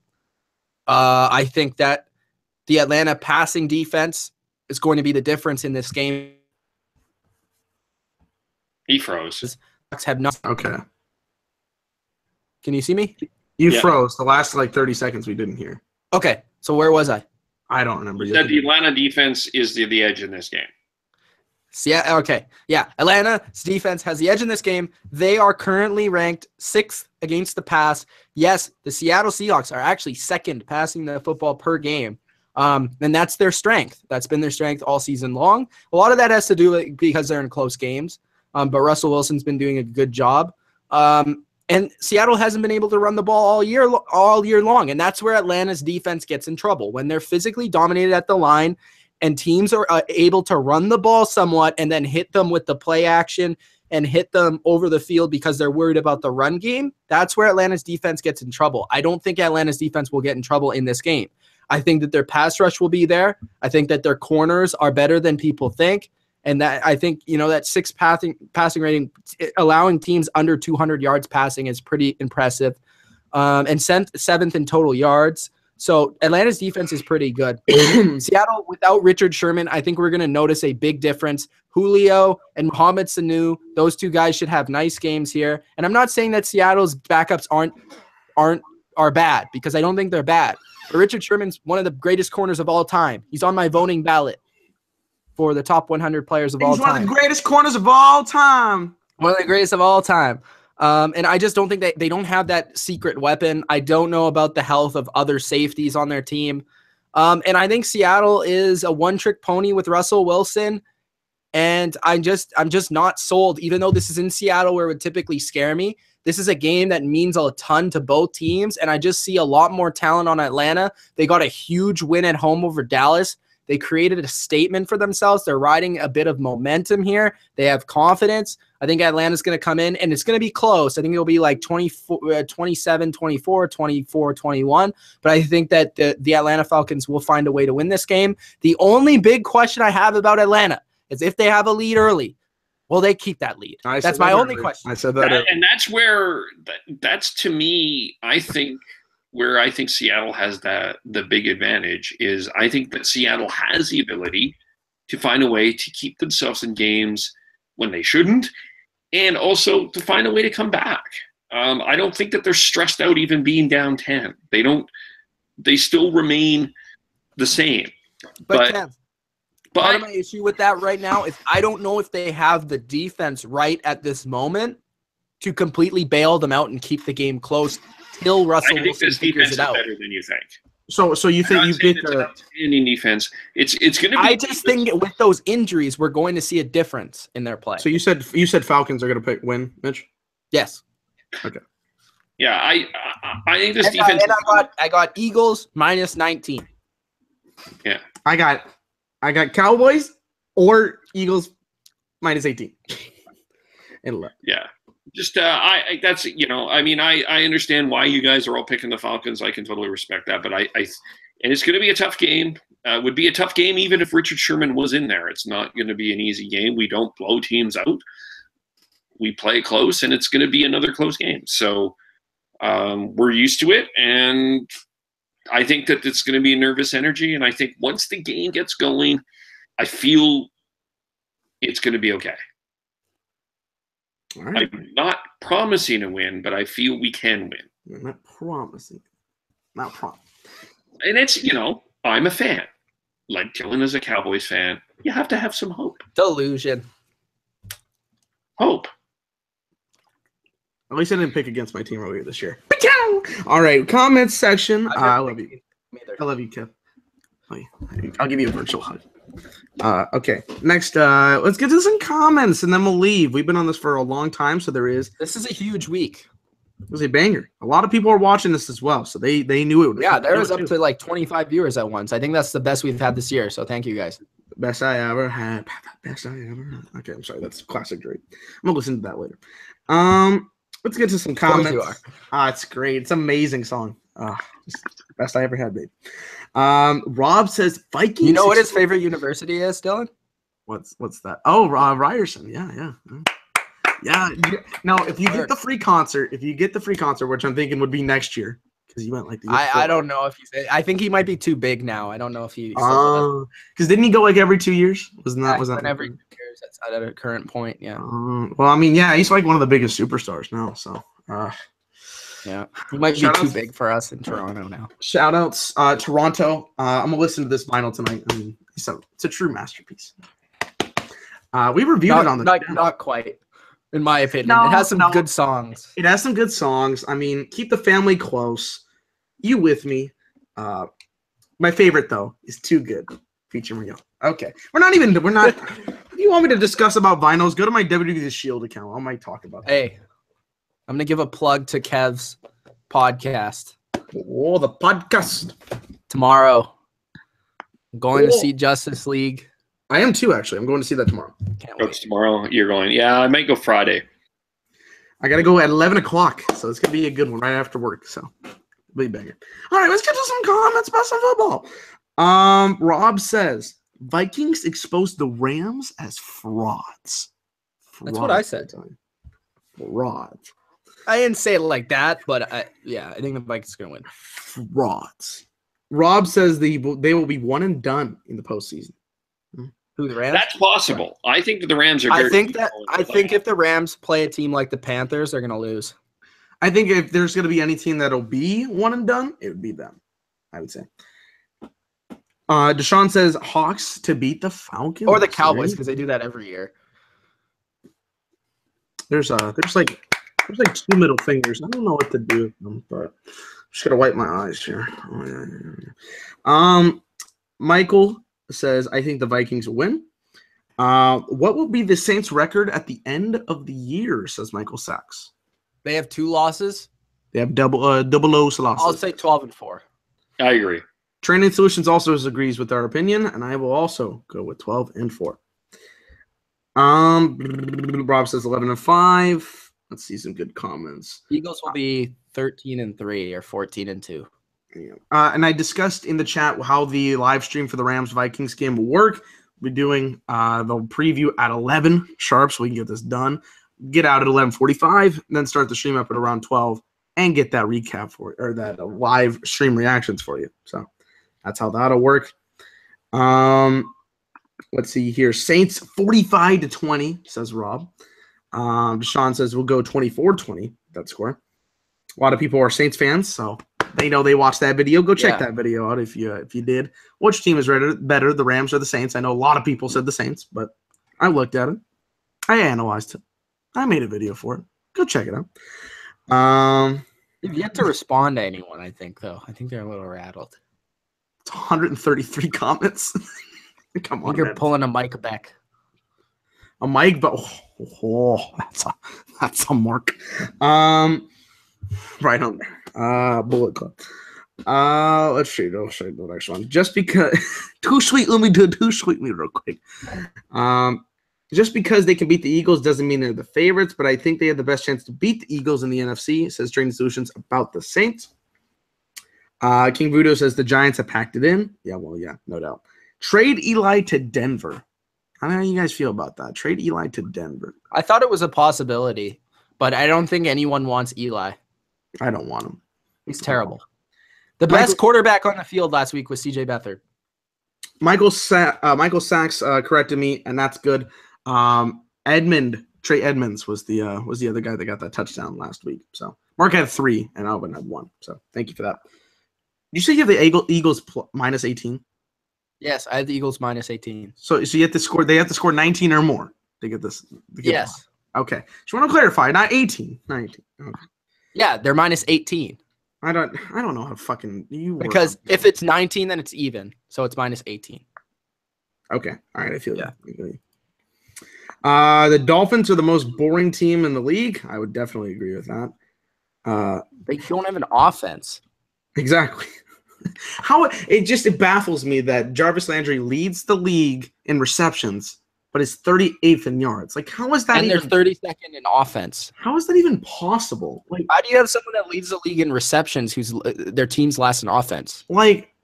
I think that the Atlanta passing defense is going to be the difference in this game. He froze. Have not. Okay. Can you see me? You froze. The last 30 seconds we didn't hear. Okay. So where was I? I don't remember. That the Atlanta defense is the edge in this game. Yeah. Okay. Yeah. Atlanta's defense has the edge in this game. They are currently ranked 6th against the pass. Yes, the Seattle Seahawks are actually 2nd passing the football per game. And that's their strength. That's been their strength all season long. A lot of that has to do because they're in close games. But Russell Wilson's been doing a good job. And Seattle hasn't been able to run the ball all year long. And that's where Atlanta's defense gets in trouble. When they're physically dominated at the line and teams are able to run the ball somewhat and then hit them with the play action and hit them over the field because they're worried about the run game, that's where Atlanta's defense gets in trouble. I don't think Atlanta's defense will get in trouble in this game. I think that their pass rush will be there. I think that their corners are better than people think. And that, I think, that 6 passing rating, allowing teams under 200 yards passing is pretty impressive. And 7th in total yards. So Atlanta's defense is pretty good. Seattle, without Richard Sherman, I think we're going to notice a big difference. Julio and Mohamed Sanu, those 2 guys should have nice games here. And I'm not saying that Seattle's backups are bad, because I don't think they're bad. But Richard Sherman's one of the greatest corners of all time. He's on my voting ballot for the top 100 players of all time. He's one of the greatest corners of all time. One of the greatest of all time. And I just don't think they don't have that secret weapon. I don't know about the health of other safeties on their team. And I think Seattle is a one-trick pony with Russell Wilson. And I'm just not sold, even though this is in Seattle where it would typically scare me. This is a game that means a ton to both teams, and I just see a lot more talent on Atlanta. They got a huge win at home over Dallas. They created a statement for themselves. They're riding a bit of momentum here. They have confidence. I think Atlanta's going to come in, and it's going to be close. I think it'll be like 27-24, 24-21. But I think that the Atlanta Falcons will find a way to win this game. The only big question I have about Atlanta is if they have a lead early, will they keep that lead? That's my only question. I said that. And that's where, that's to me, I think Seattle has the big advantage is I think that Seattle has the ability to find a way to keep themselves in games when they shouldn't, and also to find a way to come back. I don't think that they're stressed out even being down 10. They still remain the same. But Kev, part of my issue with that right now is I don't know if they have the defense right at this moment to completely bail them out and keep the game close till Russell Wilson figures it out. Better than you think. So you think you get the outstanding defense? It's going to be. I just think with those injuries, we're going to see a difference in their play. So you said Falcons are going to win, Mitch? Yes. Okay. Yeah, I think this defense. And I got Eagles -19. Yeah. I got Cowboys or Eagles -18. Yeah. Just that's I understand why you guys are all picking the Falcons. I can totally respect that, but and it's going to be a tough game. Would be a tough game even if Richard Sherman was in there. It's not going to be an easy game. We don't blow teams out. We play close, and it's going to be another close game. So we're used to it, and I think that it's going to be a nervous energy. And I think once the game gets going, I feel it's going to be okay. Right. I'm not promising a win, but I feel we can win. I'm not promising. Not promising. And it's, I'm a fan. Like Dylan is a Cowboys fan. You have to have some hope. Delusion. Hope. At least I didn't pick against my team earlier this year. All right, comments section. I love you. I love you, Kev. I'll give you a virtual hug. Okay, next, let's get to some comments, and then we'll leave. We've been on this for a long time, so This is a huge week. It was a banger. A lot of people are watching this as well, so they knew it. Yeah, there was up to like 25 viewers at once. I think that's the best we've had this year, so thank you guys. Best I ever had. Best I ever had. Okay, I'm sorry. That's classic Drake. I'm gonna listen to that later. Let's get to some comments. You are. It's great. It's an amazing song. Best I ever had, babe. Rob says Vikings. You know what his favorite university is, Dylan? What's that? Oh, Ryerson. Yeah. No, if you get the free concert, which I'm thinking would be next year, because you went like the year I don't know if he's. I think he might be too big now. I don't know if he. Because didn't he go like every 2 years? Was that every 2 years? That's at a current point. Yeah. Well, I mean, yeah, he's like one of the biggest superstars now. So. Yeah, he might be too big for us in Toronto now. Shout outs, Toronto. I'm gonna listen to this vinyl tonight. I mean, it's a true masterpiece. We reviewed it on the not quite, in my opinion. It has some good songs. It has some good songs. I mean, keep the family close. You with me? My favorite though is Too Good, featuring Miguel. Okay, we're not. If you want me to discuss about vinyls, go to my WWE The Shield account. I might talk about that. Hey. I'm going to give a plug to Kev's podcast. Oh, the podcast. Tomorrow. I'm going to see Justice League. I am too, actually. I'm going to see that tomorrow. Can't wait. Tomorrow you're going. Yeah, I might go Friday. I got to go at 11 o'clock, so it's going to be a good one right after work. So, be banger. All right, let's get to some comments about some football. Rob says, Vikings exposed the Rams as frauds. That's what I said. Frauds. I didn't say it like that, but I think the Vikings are going to win. Frauds. Rob says they will be one and done in the postseason. Who, the Rams? That's possible. I think that the Rams are. I think if the Rams play a team like the Panthers, they're going to lose. I think if there's going to be any team that'll be one and done, it would be them, I would say. Deshaun says Hawks to beat the Falcons. Or the Cowboys, because they do that every year. There's like two middle fingers. I don't know what to do with them, but I'm just going to wipe my eyes here. Michael says, I think the Vikings will win. What will be the Saints' record at the end of the year, says Michael Sachs. They have 2 losses. They have double losses. I'll say 12-4. I agree. Training Solutions also agrees with our opinion, and I will also go with 12-4. Rob says 11-5. Let's see some good comments. Eagles will be 13-3 or 14-2. Yeah. And I discussed in the chat how the live stream for the Rams-Vikings game will work. We're doing the preview at 11 sharp, so we can get this done. Get out at 11:45, then start the stream up at around 12, and get that recap for or that live stream reactions for you. So that's how that'll work. Let's see here. Saints 45-20, says Rob. Deshaun says we'll go 24-20. That score. A lot of people are Saints fans, so they know they watched that video. Go check that video out if you did. Which team is better, the Rams or the Saints? I know a lot of people said the Saints, but I looked at it. I analyzed it. I made a video for it. Go check it out. You've yet to respond to anyone, I think, though. I think they're a little rattled. It's 133 comments. Come on, you're pulling a mic back. A mic, but that's a mark. Right on there. Bullet Club. Let's see the next one. Just because too sweet, let me do too sweetly real quick. Just because they can beat the Eagles doesn't mean they're the favorites, but I think they have the best chance to beat the Eagles in the NFC, says Training Solutions about the Saints. King Voodoo says the Giants have packed it in. Yeah, well, yeah, no doubt. Trade Eli to Denver. I don't know how you guys feel about that. Trade Eli to Denver. I thought it was a possibility, but I don't think anyone wants Eli. I don't want him. He's terrible. The best quarterback on the field last week was C.J. Beathard. Michael Sachs corrected me, and that's good. Trey Edmonds was the other guy that got that touchdown last week. So Mark had 3, and Alvin had 1. So thank you for that. You say you have the Eagles minus 18? Yes, I have the Eagles minus 18. So you have to score. They have to score 19 or more to get this. Yes. Okay. Just want to clarify. Not 18. 19. Okay. Yeah, they're minus 18. I don't know how fucking you. Because if it's 19, then it's even. So it's minus 18. Okay. All right. I feel that. The Dolphins are the most boring team in the league. I would definitely agree with that. They don't have an offense. Exactly. How it baffles me that Jarvis Landry leads the league in receptions, but is 38th in yards. Like, how is that? And they're 32nd in offense. How is that even possible? Like, how do you have someone that leads the league in receptions who's their team's last in offense? Like,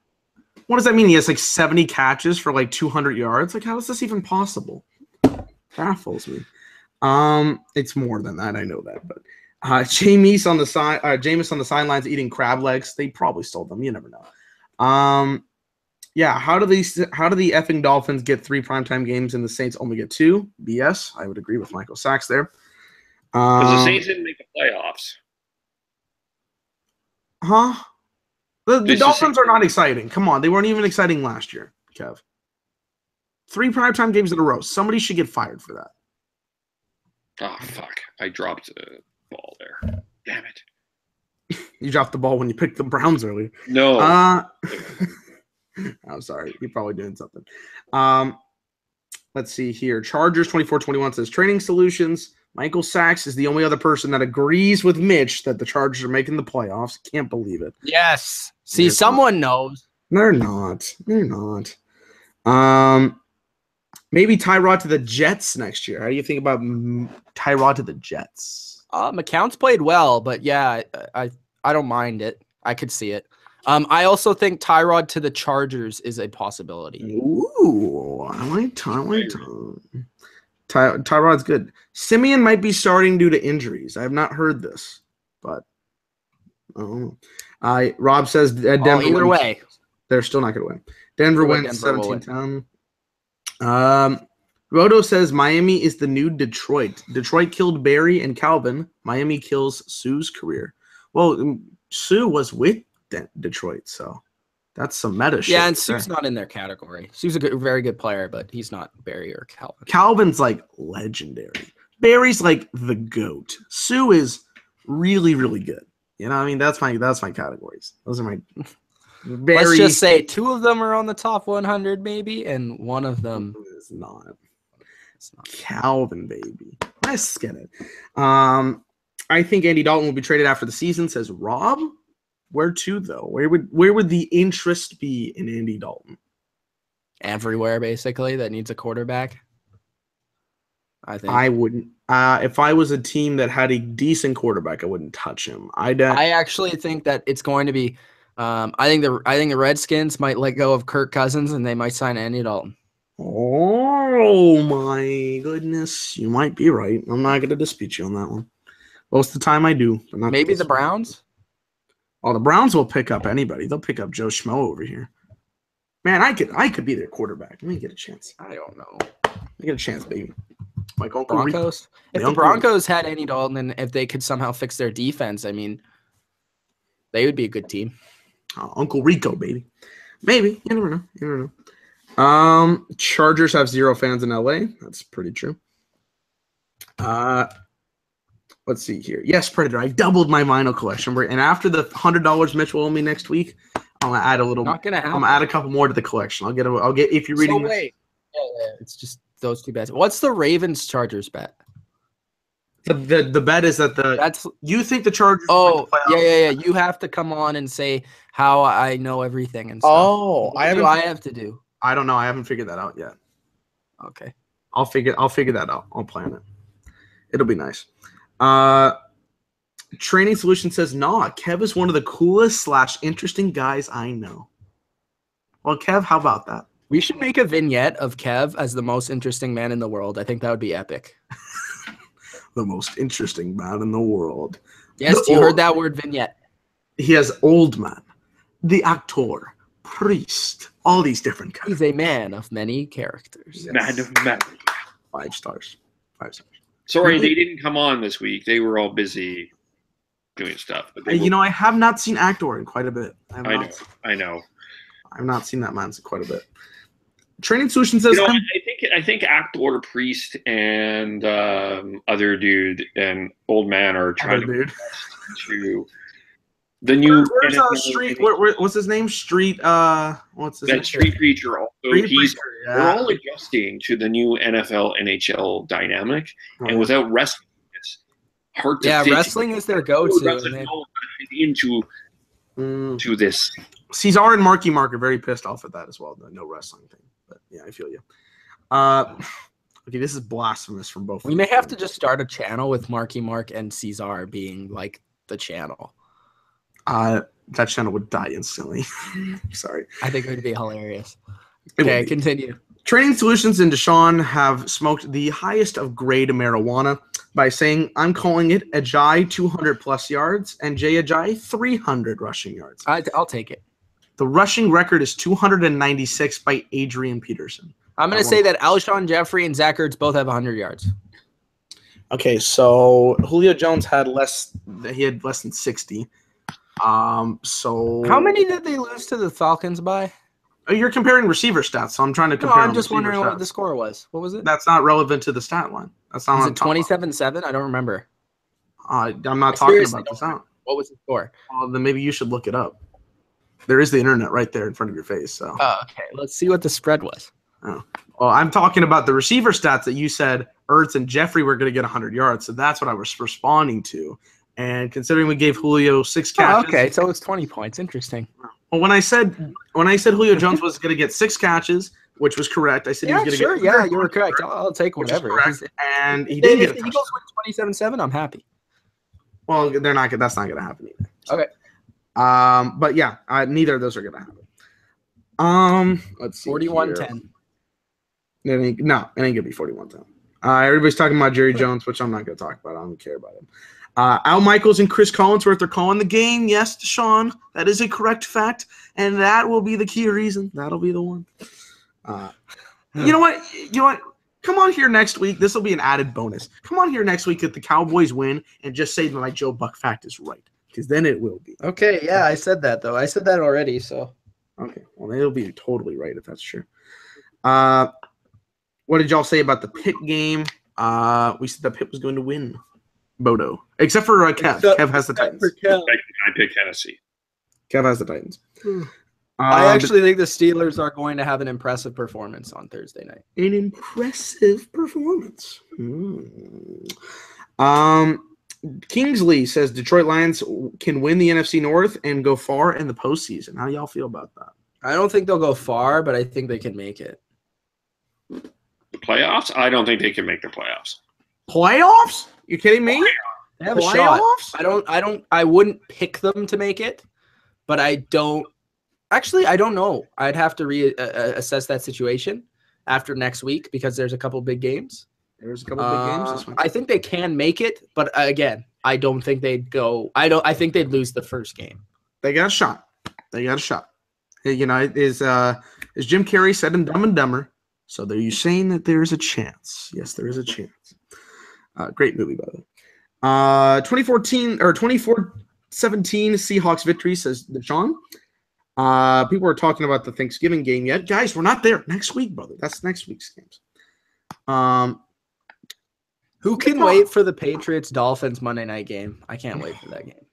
what does that mean? He has like 70 catches for like 200 yards. Like, how is this even possible? Baffles me. It's more than that. I know that, but Jameis on the sidelines eating crab legs. They probably stole them. You never know. Yeah. How do the effing Dolphins get 3 primetime games and the Saints only get 2? BS. I would agree with Michael Sachs there. Because the Saints didn't make the playoffs. Huh? The Dolphins are not exciting. Come on, they weren't even exciting last year, Kev. 3 primetime games in a row. Somebody should get fired for that. Oh, fuck. I dropped the ball there. Damn it. You dropped the ball when you picked the Browns earlier. No. I'm sorry. You're probably doing something. Let's see here. Chargers 24-21 says Training Solutions. Michael Sachs is the only other person that agrees with Mitch that the Chargers are making the playoffs. Can't believe it. Yes. See, someone knows. They're not. They're not. Maybe Tyrod to the Jets next year. How do you think about Tyrod to the Jets? McCown's played well, but yeah, I don't mind it. I could see it. I also think Tyrod to the Chargers is a possibility. Ooh. Ooh, I like Tyrod's good. Simeon might be starting due to injuries. I have not heard this, but I don't know. Rob says Denver. Either way, they're still not going to win. Denver wins Denver will 17-10. Roto says Miami is the new Detroit. Detroit killed Barry and Calvin. Miami kills Sue's career. Well, Sue was with Detroit, so that's some meta shit. Yeah, and Sue's not in their category. Sue's a very good player, but he's not Barry or Calvin. Calvin's like legendary. Barry's like the GOAT. Sue is really, really good. You know what I mean? That's my categories. Those are my Barry. Let's just say 2 of them are on the top 100 maybe, and one of them is not. It's not. Calvin, baby. Let's get it. I think Andy Dalton will be traded after the season, says Rob. Where to, though? Where would the interest be in Andy Dalton? Everywhere, basically, that needs a quarterback. I think I wouldn't. If I was a team that had a decent quarterback, I wouldn't touch him. I actually think that it's going to be. I think the Redskins might let go of Kirk Cousins and they might sign Andy Dalton. Oh my goodness, you might be right. I'm not going to dispute you on that one. Most of the time, I do. But not maybe the Browns. Oh, the Browns will pick up anybody. They'll pick up Joe Schmo over here. Man, I could be their quarterback. Let me get a chance. I don't know. I get a chance, baby. Like Uncle Broncos. If the Broncos had Andy Dalton, and if they could somehow fix their defense, I mean, they would be a good team. Uncle Rico, baby. Maybe. You never know. Chargers have 0 fans in LA. That's pretty true. Let's see here. Yes, Predator. I doubled my vinyl collection. And after the $100 Mitch will owe me next week, I'm gonna add a little. Not gonna happen. I'm gonna add a couple more to the collection. I'll get if you're reading. So wait. Yeah, it's just those 2 bets. What's the Ravens Chargers bet? The bet is that you think the Chargers. Oh, yeah. You have to come on and say how I know everything and stuff. Oh, what do I have to do? I don't know. I haven't figured that out yet. Okay. I'll figure that out. I'll plan it. It'll be nice. Training Solution says, nah, Kev is one of the coolest / interesting guys I know. Well, Kev, how about that? We should make a vignette of Kev as the most interesting man in the world. I think that would be epic. The most interesting man in the world. Yes, you heard that word, vignette. He has old man, the actor, priest, all these different kinds. He's a man of many characters. Yes. Man of many. 5 stars. 5 stars. Sorry, they didn't come on this week. They were all busy doing stuff. But I have not seen Actor in quite a bit. I know. I've not seen that man in quite a bit. Training Solution says, I think Actor, Priest, and other dude and old man are trying to the new. Where's Street? What's his name? Street. What's his name? Street Preacher. Also, they're all adjusting to the new NFL NHL dynamic, and without wrestling, it's hard to. Yeah, wrestling is their go-to. Into this. Cesar and Marky Mark are very pissed off at that as well. The no wrestling thing, but yeah, I feel you. Okay, this is blasphemous from both. We may have to just start a channel with Marky Mark and Cesar being like the channel. That channel would die instantly. Sorry. I think it would be hilarious. Okay, continue. Training Solutions and Deshaun have smoked the highest of grade marijuana by saying, I'm calling it Ajay 200+ yards and Jay Ajay 300 rushing yards. I'll take it. The rushing record is 296 by Adrian Peterson. I'm going to say that Alshon Jeffrey and Zach Ertz both have 100 yards. Okay, so Julio Jones had less than 60. So how many did they lose to the Falcons by? You're comparing receiver stats, so I'm trying to compare. No, I'm just wondering what the score was. What was it? That's not relevant to the stat line. That's not. Was it 27-7? I don't remember. I'm not talking about the sound. What was the score? Well, then maybe you should look it up. There is the internet right there in front of your face. So. Oh, okay. Let's see what the spread was. Oh. Well, I'm talking about the receiver stats that you said Ertz and Jeffrey were going to get 100 yards. So that's what I was responding to. And considering we gave Julio 6 catches. Oh, okay, so it's 20 points. Interesting. Well, when I said Julio Jones was going to get 6 catches, which was correct, I said he was going to get. Yeah, you were correct. I'll take whatever. And he did. If the Eagles win 27-7, I'm happy. Well, they're not. That's not going to happen either. So. Okay. But yeah, neither of those are going to happen. Let's see. 41-10. It ain't gonna be 41-10. Everybody's talking about Jerry Jones, which I'm not gonna talk about. I don't care about him. Al Michaels and Chris Collinsworth are calling the game. Yes, Deshaun, that is a correct fact, and that will be the key reason. That'll be the one. You know what? Come on here next week. This will be an added bonus. Come on here next week if the Cowboys win and just say that my Joe Buck fact is right, because then it will be. Okay, yeah, I said that, though. I said that already, so. Okay, well, it'll be totally right if that's true. What did y'all say about the Pitt game? We said that Pitt was going to win, Bodo. Except for Kev. Kev has the Titans. I pick Tennessee. Kev has the Titans. I actually think the Steelers are going to have an impressive performance on Thursday night. An impressive performance. Kingsley says Detroit Lions can win the NFC North and go far in the postseason. How do y'all feel about that? I don't think they'll go far, but I think they can make it. The playoffs? I don't think they can make the playoffs. Playoffs? You kidding me? They have a shot. I wouldn't pick them to make it, but I don't. Actually, I don't know. I'd have to assess that situation after next week because there's a couple big games. There's a couple big games this week. I think they can make it, but again, I don't think they'd go. I think they'd lose the first game. They got a shot. You know, is Jim Carrey said in Dumb and Dumber? So are you saying that there is a chance? Yes, there is a chance. Great movie, by the way. 2014 or 24-17 Seahawks victory, says Deshaun. People are talking about the Thanksgiving game yet. Guys, we're not there. Next week, brother. That's next week's games. Who can wait for the Patriots-Dolphins Monday night game? I can't wait for that game.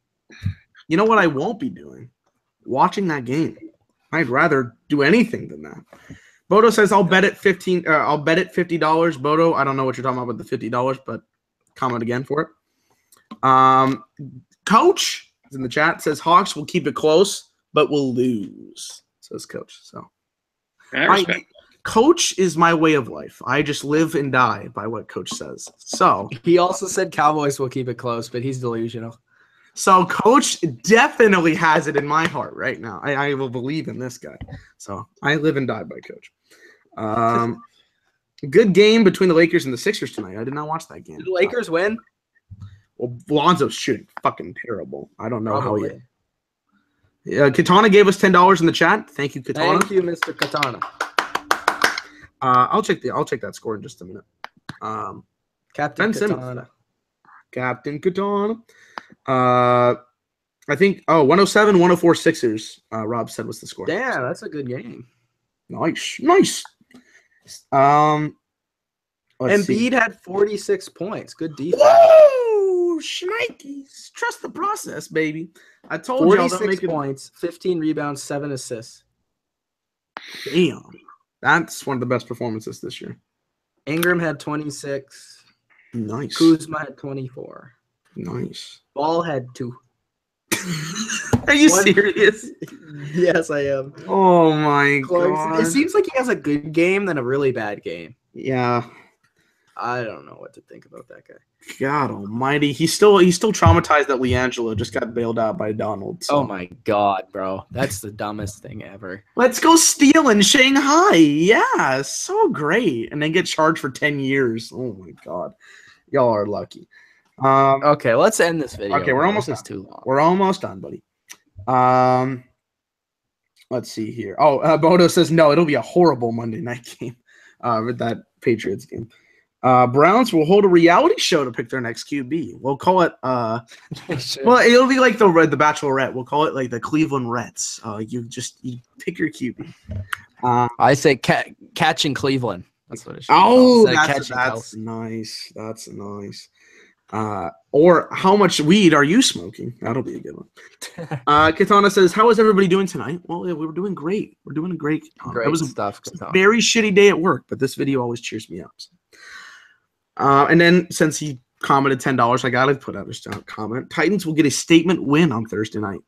You know what I won't be doing? Watching that game. I'd rather do anything than that. Bodo says I'll bet it $50. Bodo, I don't know what you're talking about with the $50, but comment again for it. Coach is in the chat, says Hawks will keep it close, but will lose. Says Coach. So Coach is my way of life. I just live and die by what Coach says. So he also said Cowboys will keep it close, but he's delusional. So Coach definitely has it in my heart right now. I will believe in this guy. So I live and die by Coach. Good game between the Lakers and the Sixers tonight. I did not watch that game. Did the Lakers win? Well, Lonzo's shooting fucking terrible. I don't know how he. Katana gave us $10 in the chat. Thank you, Katana. Thank you, Mr. Katana. I'll check that score in just a minute. Captain Ben Katana. Simmons. Captain Katana. I think 107-104 Sixers. Rob said was the score. Damn, that's a good game. Nice. Embiid had 46 points. Good defense. Whoa, Schnikes. Trust the process, baby. I told you 46 points, 15 rebounds, 7 assists. Damn. That's one of the best performances this year. Ingram had 26. Nice. Kuzma had 24. Nice. Ball had 2. Are you serious? Yes, I am. Oh my god. It seems like he has a good game than a really bad game. Yeah. I don't know what to think about that guy. God almighty. He's still traumatized that LiAngelo just got bailed out by Donald. So. Oh my god, bro. That's the dumbest thing ever. Let's go steal in Shanghai. Yeah, so great. And then get charged for 10 years. Oh my god. Y'all are lucky. Okay, let's end this video. Okay, we're almost done. Too long. We're almost done, buddy. Let's see here. Bodo says no, it'll be a horrible Monday night game with that Patriots game. Browns will hold a reality show to pick their next QB. We'll call it well, it'll be like the Bachelorette. We'll call it like the Cleveland Reds. You pick your QB. I say catching Cleveland. That's what it should be. That's nice. That's nice. Or how much weed are you smoking? That'll be a good one. Katana says, how is everybody doing tonight? Well, we were doing great. We're doing great. It was a very shitty day at work, but this video always cheers me up. So. And then since he commented $10, I gotta put out a comment. Titans will get a statement win on Thursday night.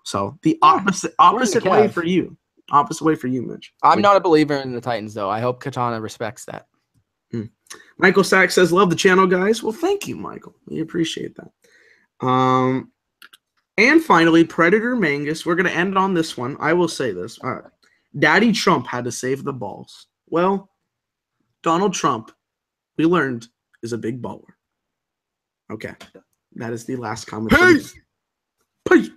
So the opposite way for you. Opposite way for you, Mitch. I'm not a believer in the Titans, though. I hope Katana respects that. Michael Sachs says, love the channel, guys. Well, thank you, Michael. We appreciate that. And finally, Predator Mangus. We're going to end on this one. I will say this. Daddy Trump had to save the balls. Well, Donald Trump, we learned, is a big baller. Okay. That is the last comment. Peace. Peace.